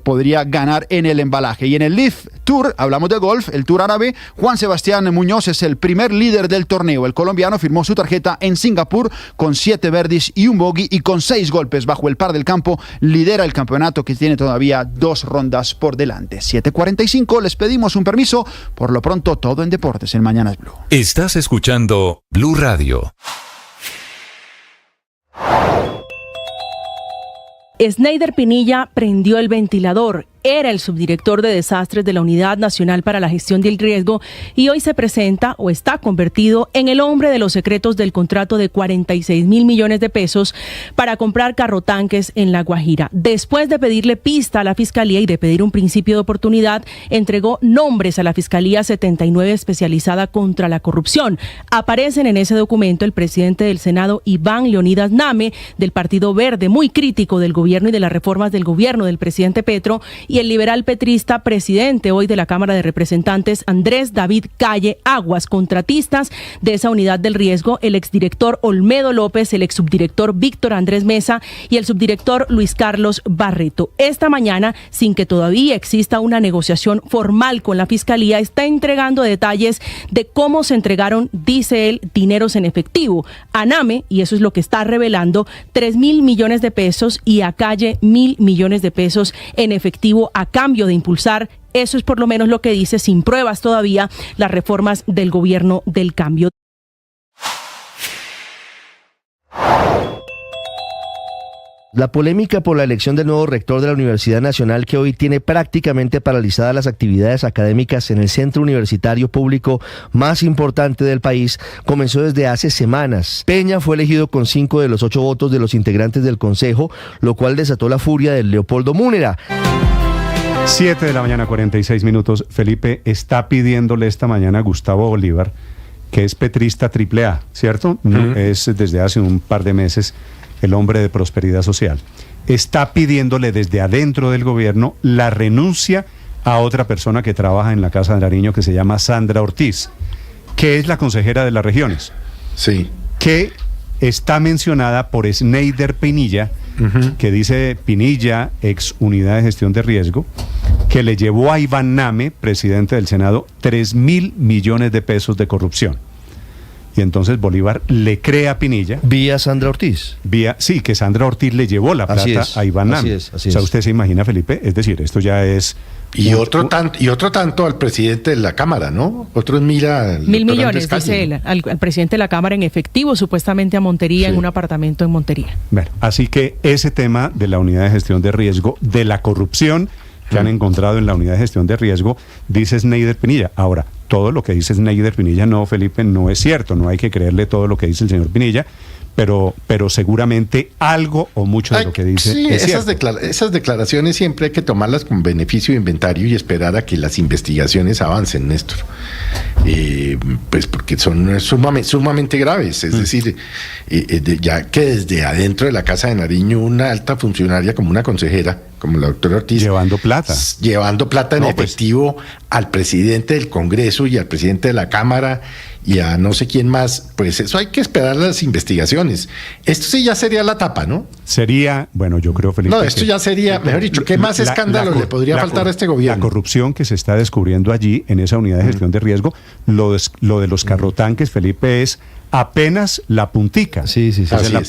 Podría ganar en el embalaje. Y en el Leaf Tour, hablamos de golf, el Tour árabe, Juan Sebastián Muñoz es el primer líder del torneo. El colombiano firmó su tarjeta en Singapur con 7 birdies y un bogey, y con 6 golpes bajo el par del campo lidera el campeonato, que tiene todavía 2 rondas por delante. 7:45, les pedimos un permiso. Por lo pronto, todo en deportes en Mañanas Blue. Estás escuchando Blue Radio. Sneider Pinilla prendió el ventilador. Era el subdirector de desastres de la Unidad Nacional para la Gestión del Riesgo y hoy se presenta o está convertido en el hombre de los secretos del contrato de 46.000 millones de pesos para comprar carrotanques en La Guajira. Después de pedirle pista a la Fiscalía y de pedir un principio de oportunidad, entregó nombres a la Fiscalía 79 especializada contra la corrupción. Aparecen en ese documento el presidente del Senado, Iván Leonidas Name, del Partido Verde, muy crítico del gobierno y de las reformas del gobierno del presidente Petro, y el liberal petrista, presidente hoy de la Cámara de Representantes, Andrés David Calle Aguas, contratistas de esa unidad del riesgo, el exdirector Olmedo López, el exsubdirector Víctor Andrés Mesa y el subdirector Luis Carlos Barreto. Esta mañana, sin que todavía exista una negociación formal con la Fiscalía, está entregando detalles de cómo se entregaron, dice él, dineros en efectivo. A Name, y eso es lo que está revelando, 3.000 millones de pesos, y a Calle 1.000 millones de pesos en efectivo a cambio de impulsar, eso es por lo menos lo que dice, sin pruebas todavía, las reformas del gobierno del cambio. La polémica por la elección del nuevo rector de la Universidad Nacional, que hoy tiene prácticamente paralizadas las actividades académicas en el centro universitario público más importante del país, comenzó desde hace semanas. Peña fue elegido con 5 de los 8 votos de los integrantes del consejo, lo cual desató la furia de Leopoldo Múnera. 7 de la mañana, 46 minutos. Felipe está pidiéndole esta mañana a Gustavo Bolívar, que es petrista AAA, ¿cierto? Es desde hace un par de meses el hombre de Prosperidad Social. Está pidiéndole desde adentro del gobierno la renuncia a otra persona que trabaja en la Casa de Nariño, que se llama Sandra Ortiz, que es la consejera de las regiones. Sí. Que está mencionada por Sneider Pinilla, que dice Pinilla, ex unidad de gestión de riesgo, que le llevó a Iván Name, presidente del Senado, 3.000 millones de pesos de corrupción. Y entonces Bolívar le cree a Pinilla. Vía Sandra Ortiz. Sí, que Sandra Ortiz le llevó la plata a Iván Name. Así es. Usted se imagina, Felipe, es decir, esto ya es... Y otro tanto al presidente de la Cámara, ¿no? Otros 1.000 millones, dice él, al presidente de la Cámara en efectivo, supuestamente a Montería, en un apartamento en Montería. Bueno, así que ese tema de la unidad de gestión de riesgo, de la corrupción que han encontrado en la unidad de gestión de riesgo, dice Sneider Pinilla. Ahora, todo lo que dice Sneider Pinilla, no, Felipe, no es cierto, no hay que creerle todo lo que dice el señor Pinilla, pero seguramente algo o mucho de lo que dice sí, es esas declaraciones siempre hay que tomarlas con beneficio de inventario y esperar a que las investigaciones avancen, Néstor. Pues porque son sumamente graves, es decir, ya que desde adentro de la Casa de Nariño una alta funcionaria como una consejera, como la doctora Ortiz, llevando plata en efectivo al presidente del Congreso y al presidente de la Cámara y a no sé quién más, pues eso hay que esperar las investigaciones. Esto sí ya sería la tapa, ¿no? Sería, bueno, yo creo, Felipe, no, esto ya sería, mejor dicho, ¿qué más escándalos le podría faltar a este gobierno? La corrupción que se está descubriendo allí en esa unidad de gestión de riesgo, lo de los carrotanques, Felipe, es apenas la puntica. Sí.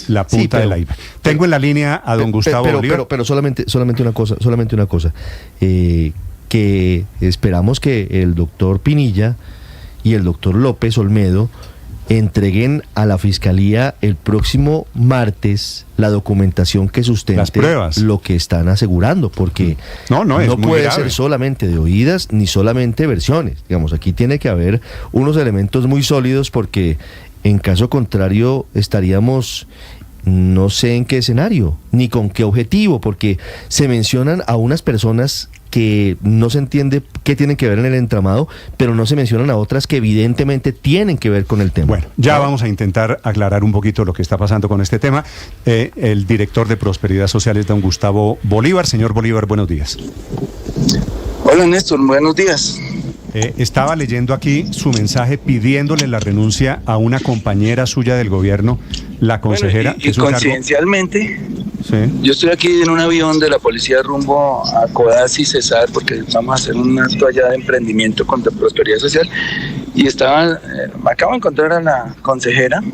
La punta de la iba. Tengo en la línea a don Gustavo Bolívar. Pero solamente una cosa, que esperamos que el doctor Pinilla y el doctor López Olmedo entreguen a la Fiscalía el próximo martes la documentación que sustente las pruebas, lo que están asegurando, porque no puede ser solamente de oídas ni solamente versiones. Digamos, aquí tiene que haber unos elementos muy sólidos, porque en caso contrario estaríamos no sé en qué escenario, ni con qué objetivo, porque se mencionan a unas personas que no se entiende qué tienen que ver en el entramado, pero no se mencionan a otras que evidentemente tienen que ver con el tema. Bueno, ya vamos a intentar aclarar un poquito lo que está pasando con este tema. El director de Prosperidad Social es don Gustavo Bolívar. Señor Bolívar, buenos días. Hola, Néstor, buenos días. Estaba leyendo aquí su mensaje pidiéndole la renuncia a una compañera suya del gobierno, la consejera. Bueno, y coincidencialmente, sí, yo estoy aquí en un avión de la policía rumbo a Codazzi y Cesar, porque vamos a hacer un acto allá de emprendimiento contra Prosperidad Social, y me acabo de encontrar a la consejera.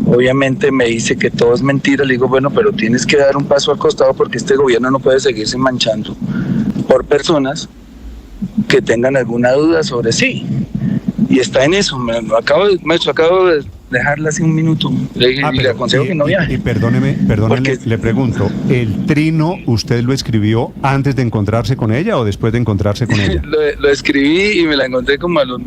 Obviamente me dice que todo es mentira. Le digo, bueno, pero tienes que dar un paso al costado, porque este gobierno no puede seguirse manchando por personas que tengan alguna duda sobre sí, y está en eso. Acabo de dejarla hace un minuto, le aconsejo que no viaje. Y perdóneme, porque, le pregunto, ¿el trino usted lo escribió antes de encontrarse con ella o después de encontrarse con ella? Lo escribí y me la encontré como a los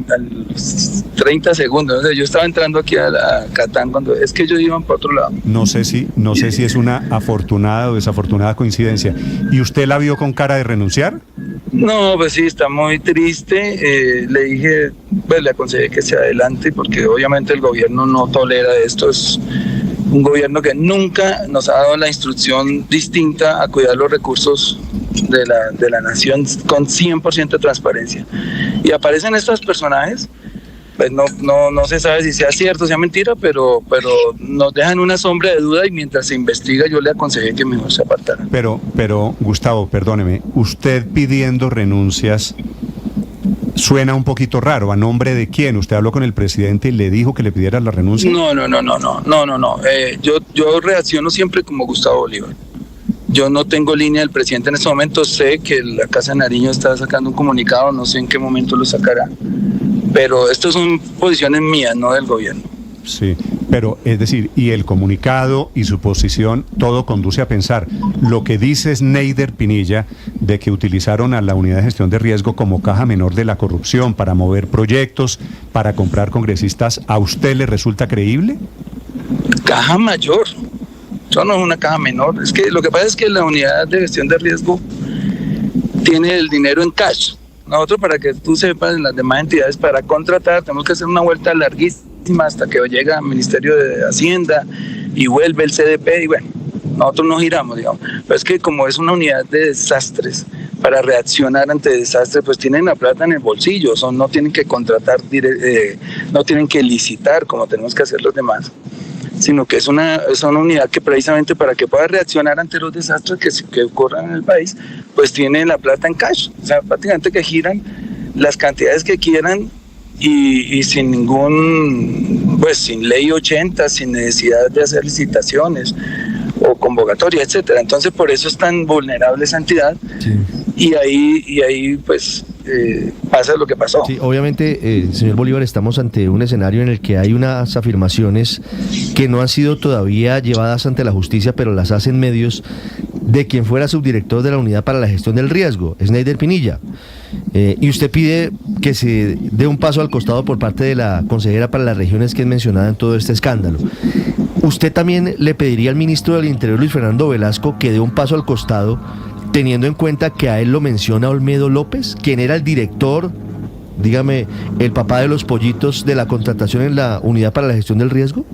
30 segundos. O sea, yo estaba entrando aquí a Catán cuando es que ellos iban para otro lado. No sé si es una afortunada o desafortunada coincidencia. ¿Y usted la vio con cara de renunciar? No, pues sí, está muy triste. Le dije, pues le aconsejé que se adelante, porque obviamente el gobierno no tolera esto. Es un gobierno que nunca nos ha dado la instrucción distinta a cuidar los recursos de la nación con 100% de transparencia. Y aparecen estos personajes, pues no se sabe si sea cierto o sea mentira, pero nos dejan una sombra de duda, y mientras se investiga yo le aconsejé que mejor se apartara. Pero Gustavo, perdóneme, usted pidiendo renuncias suena un poquito raro. ¿A nombre de quién? ¿Usted habló con el presidente y le dijo que le pidiera la renuncia? No. Yo reacciono siempre como Gustavo Bolívar. Yo no tengo línea del presidente en este momento. Sé que la Casa de Nariño está sacando un comunicado, no sé en qué momento lo sacará, pero estas son posiciones mías, no del gobierno. Sí, pero es decir, y el comunicado y su posición, todo conduce a pensar. Lo que dice Sneider Pinilla de que utilizaron a la unidad de gestión de riesgo como caja menor de la corrupción para mover proyectos, para comprar congresistas, ¿a usted le resulta creíble? Caja mayor, eso no es una caja menor. Es que lo que pasa es que la unidad de gestión de riesgo tiene el dinero en cash. Nosotros, para que tú sepas, en las demás entidades, para contratar tenemos que hacer una vuelta larguísima hasta que llega al Ministerio de Hacienda y vuelve el CDP, y bueno, nosotros nos giramos, digamos. Pero es que como es una unidad de desastres, para reaccionar ante desastres, pues tienen la plata en el bolsillo, no tienen que contratar, no tienen que licitar como tenemos que hacer los demás, sino que es una unidad que precisamente para que pueda reaccionar ante los desastres que ocurran en el país, pues tiene la plata en cash, o sea, prácticamente que giran las cantidades que quieran, y sin sin ley 80, sin necesidad de hacer licitaciones o convocatoria, etcétera. Entonces por eso es tan vulnerable esa entidad. Sí. Y ahí pasa lo que pasó. Sí, obviamente, señor Bolívar, estamos ante un escenario en el que hay unas afirmaciones que no han sido todavía llevadas ante la justicia, pero las hacen medios, de quien fuera subdirector de la Unidad para la Gestión del Riesgo, Sneider Pinilla. Y usted pide que se dé un paso al costado por parte de la consejera para las regiones, que es mencionada en todo este escándalo. ¿Usted también le pediría al ministro del Interior, Luis Fernando Velasco, que dé un paso al costado, teniendo en cuenta que a él lo menciona Olmedo López, quien era el director, dígame, el papá de los pollitos de la contratación en la Unidad para la Gestión del Riesgo?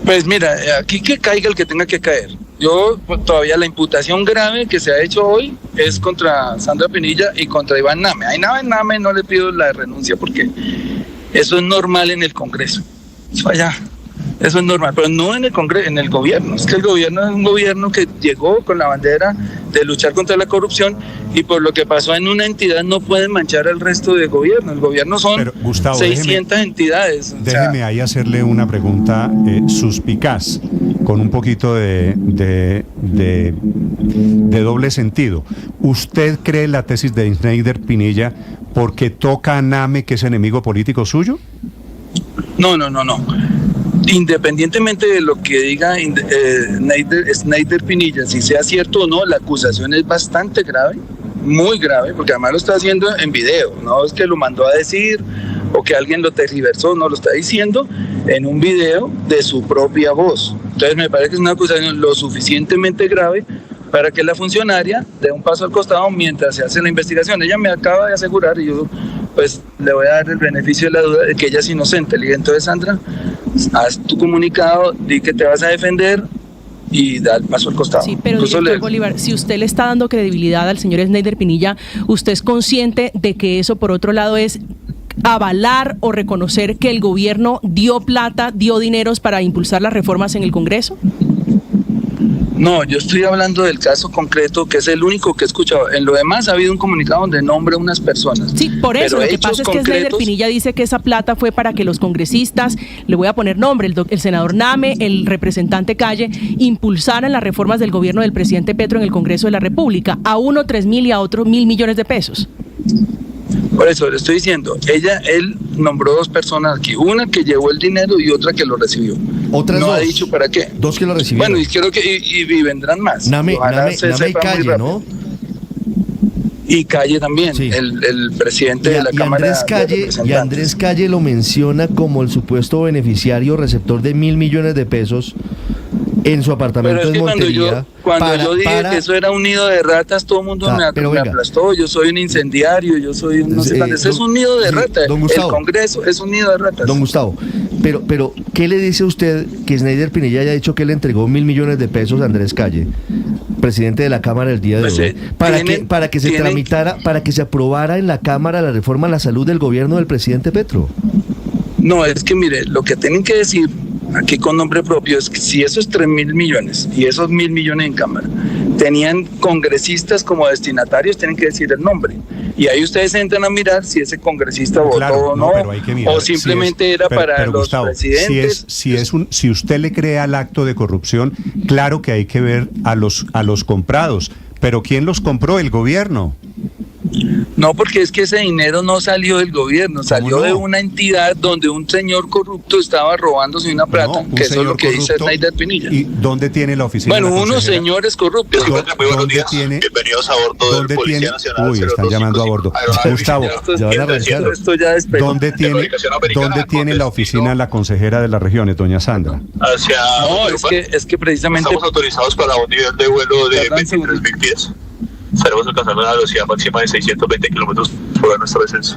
Pues mira, aquí que caiga el que tenga que caer. Yo todavía la imputación grave que se ha hecho hoy es contra Sandra Pinilla y contra Iván Name. A Iván Name no le pido la renuncia porque eso es normal en el Congreso. Eso es normal, pero no en el Congreso, en el gobierno. Es que el gobierno es un gobierno que llegó con la bandera de luchar contra la corrupción y por lo que pasó en una entidad no pueden manchar al resto del gobierno. El gobierno son pero, Gustavo, 600 entidades. Déjeme ahí hacerle una pregunta suspicaz, con un poquito de doble sentido. ¿Usted cree la tesis de Snyder Pinilla porque toca a Name, que es enemigo político suyo? No. Independientemente de lo que diga Snyder Pinilla, si sea cierto o no, la acusación es bastante grave, muy grave, porque además lo está haciendo en video, no es que lo mandó a decir o que alguien lo tergiversó, no, lo está diciendo en un video de su propia voz. Entonces me parece que es una acusación lo suficientemente grave para que la funcionaria dé un paso al costado mientras se hace la investigación. Ella me acaba de asegurar, y yo pues le voy a dar el beneficio de la duda de que ella es inocente. Le dije, entonces Sandra, haz tu comunicado, di que te vas a defender y da el paso al costado. Sí, pero director Bolívar, si usted le está dando credibilidad al señor Snyder Pinilla, ¿usted es consciente de que eso por otro lado es avalar o reconocer que el gobierno dio plata, dio dineros para impulsar las reformas en el Congreso? No, yo estoy hablando del caso concreto, que es el único que he escuchado. En lo demás ha habido un comunicado donde nombra unas personas. Sí, por eso, lo que pasa es que Snyder Pinilla dice que esa plata fue para que los congresistas, le voy a poner nombre, el senador Name, el representante Calle, impulsaran las reformas del gobierno del presidente Petro en el Congreso de la República, a uno 3.000 y a otro 1.000 millones de pesos. Por eso le estoy diciendo, él nombró dos personas aquí, una que llevó el dinero y otra que lo recibió. ¿Otras no dos? Ha dicho para qué. Dos que lo recibieron. Bueno, y creo que y vendrán más. Name y Calle, ¿no? Y Calle también, sí. el presidente de la Cámara de Representantes. Y Andrés Calle lo menciona como el supuesto beneficiario receptor de 1.000 millones de pesos en su apartamento en Montería. Cuando yo dije que eso era un nido de ratas, todo el mundo me aplastó. Yo soy un incendiario, yo soy un eso es un nido de ratas. El Congreso es un nido de ratas. Don Gustavo, pero ¿qué le dice usted que Snyder Pinilla haya dicho que le entregó 1.000 millones de pesos a Andrés Calle, presidente de la Cámara el día de hoy, para que se tramitara, para que se aprobara en la Cámara la reforma a la salud del gobierno del presidente Petro? No, es que mire, lo que tienen que decir aquí con nombre propio es que si esos 3.000 millones y esos 1.000 millones en Cámara tenían congresistas como destinatarios, tienen que decir el nombre. Y ahí ustedes entran a mirar si ese congresista votó o no, o simplemente era para los Gustavo, presidentes. Si usted le crea al acto de corrupción, claro que hay que ver a los comprados. Pero ¿quién los compró? El gobierno. No, porque es que ese dinero no salió del gobierno, salió de una entidad donde un señor corrupto estaba robándose una plata, que eso es lo que dice Snyder Pinilla. ¿Y dónde tiene la oficina? Bueno, unos señores corruptos. ¿Dónde tiene? Bienvenidos a bordo del Policía Nacional. Uy, están llamando a bordo. Gustavo, ¿dónde tiene la oficina la consejera de las regiones, doña Sandra? No, es que precisamente estamos autorizados para un nivel de vuelo de 23.000 pies. Estaremos alcanzando una velocidad máxima de 620 kilómetros por hora en nuestro descenso.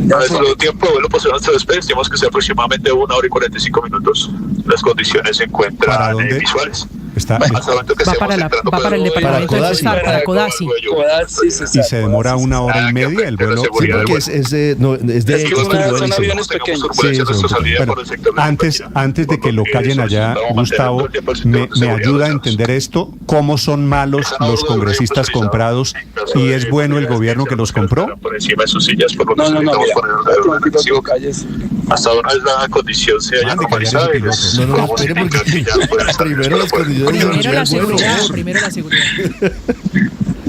Nuestro tiempo de vuelo posterior a nuestro despegue estimamos que sea aproximadamente 1 hora y 45 minutos. Las condiciones se encuentran visuales. Está, va para el departamento de Cesar, para Codazzi. Y se demora 1 hora y media el vuelo. Sí, porque son aviones pequeños. Antes de que lo callen allá, Gustavo, me ayuda a entender esto, cómo son malos los congresistas comprados y es bueno el gobierno que los compró. Por encima de sus sillas, por lo que hasta ahora es la condición se haya normalizado. Primero la seguridad.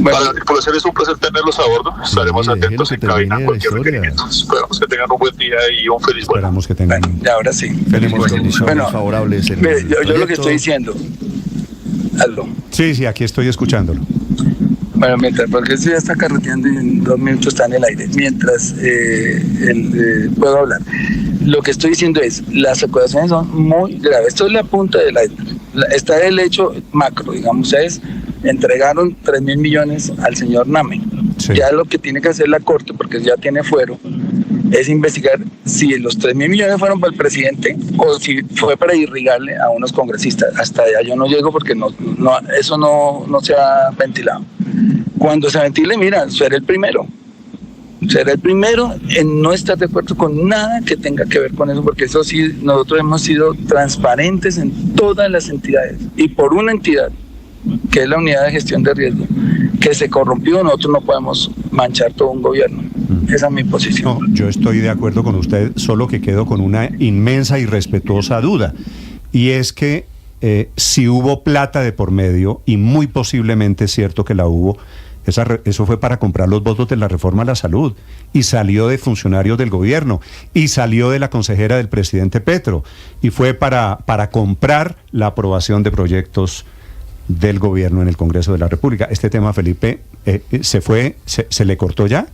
Para la tripulación es un placer tenerlos a bordo. Estaremos atentos en cabina a cualquier requerimiento. Esperamos que tengan un buen día y un feliz vuelo. Esperamos que tengan. Y ahora sí. Condiciones favorables. Yo lo que estoy diciendo. Aldo. Sí, aquí estoy escuchándolo. Bueno, porque esto ya está carreteando y en 2 minutos está en el aire. Mientras puedo hablar. Lo que estoy diciendo es, las acusaciones son muy graves. Esto es la punta del iceberg. Está el hecho macro, digamos, entregaron 3.000 millones al señor Name. Sí. Ya lo que tiene que hacer la Corte, porque ya tiene fuero, es investigar si los 3.000 millones fueron para el presidente o si fue para irrigarle a unos congresistas. Hasta allá yo no llego porque eso no se ha ventilado. Cuando se ventile, mira, seré el primero en no estar de acuerdo con nada que tenga que ver con eso, porque eso sí, nosotros hemos sido transparentes en todas las entidades, y por una entidad, que es la Unidad de Gestión de Riesgo, que se corrompió, nosotros no podemos manchar todo un gobierno. Esa es mi posición. No, yo estoy de acuerdo con usted, solo que quedo con una inmensa y respetuosa duda, y es que si hubo plata de por medio, y muy posiblemente es cierto que la hubo, eso fue para comprar los votos de la reforma a la salud, y salió de funcionarios del gobierno, y salió de la consejera del presidente Petro, y fue para comprar la aprobación de proyectos del gobierno en el Congreso de la República. Este tema, Felipe, ¿se le cortó ya?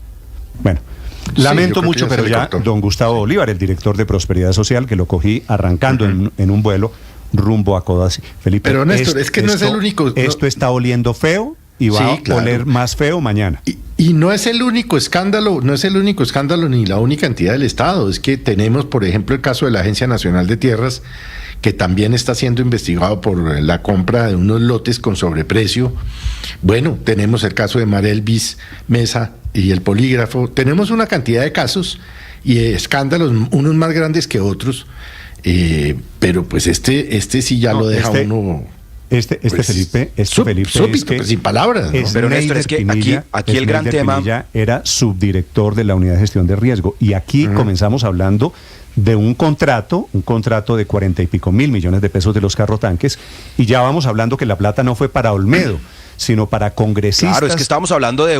Bueno, lamento mucho, pero ya don Gustavo Bolívar, el director de Prosperidad Social, que lo cogí arrancando en un vuelo rumbo a Codazzi. Felipe, pero Néstor, es que no es el único. Esto está oliendo feo y va a oler más feo mañana. Y no es el único escándalo, ni la única entidad del Estado. Es que tenemos, por ejemplo, el caso de la Agencia Nacional de Tierras, que también está siendo investigado por la compra de unos lotes con sobreprecio. Bueno, tenemos el caso de Marelvis Mesa y el polígrafo. Tenemos una cantidad de casos y escándalos, unos más grandes que otros, pero pues este sí ya lo deja uno... Felipe, súbito, pues, sin palabras, ¿no? Pero Néstor, es que aquí el gran tema... Pinilla era subdirector de la Unidad de Gestión de Riesgo, y aquí comenzamos hablando de un contrato de 40 y pico mil millones de pesos de los carrotanques, y ya vamos hablando que la plata no fue para Olmedo, sino para congresistas. Claro, es que estábamos hablando de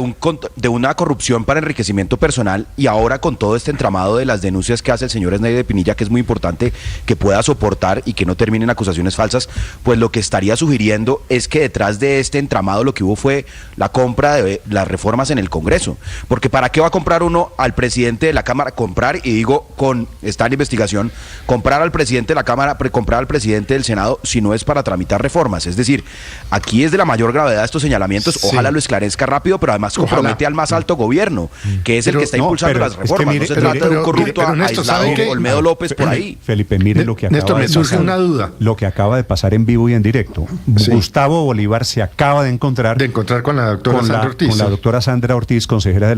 una corrupción para enriquecimiento personal, y ahora con todo este entramado de las denuncias que hace el señor Esney de Pinilla, que es muy importante que pueda soportar y que no terminen acusaciones falsas, pues lo que estaría sugiriendo es que detrás de este entramado lo que hubo fue la compra de las reformas en el Congreso. Porque ¿para qué va a comprar uno al presidente de la Cámara? Está en investigación, comprar al presidente de la Cámara, comprar al presidente del Senado, si no es para tramitar reformas. Es decir, aquí es de la mayor gravedad estos señalamientos, ojalá lo esclarezca rápido, pero además compromete al más alto gobierno, que es el que está impulsando las reformas. No se trata de un corrupto aislado, Olmedo López por ahí. Felipe, mire lo que acaba de pasar. Una duda. Lo que acaba de pasar en vivo y en directo. Gustavo Bolívar se acaba de encontrar con la doctora Sandra Ortiz. Con la doctora Sandra Ortiz, consejera del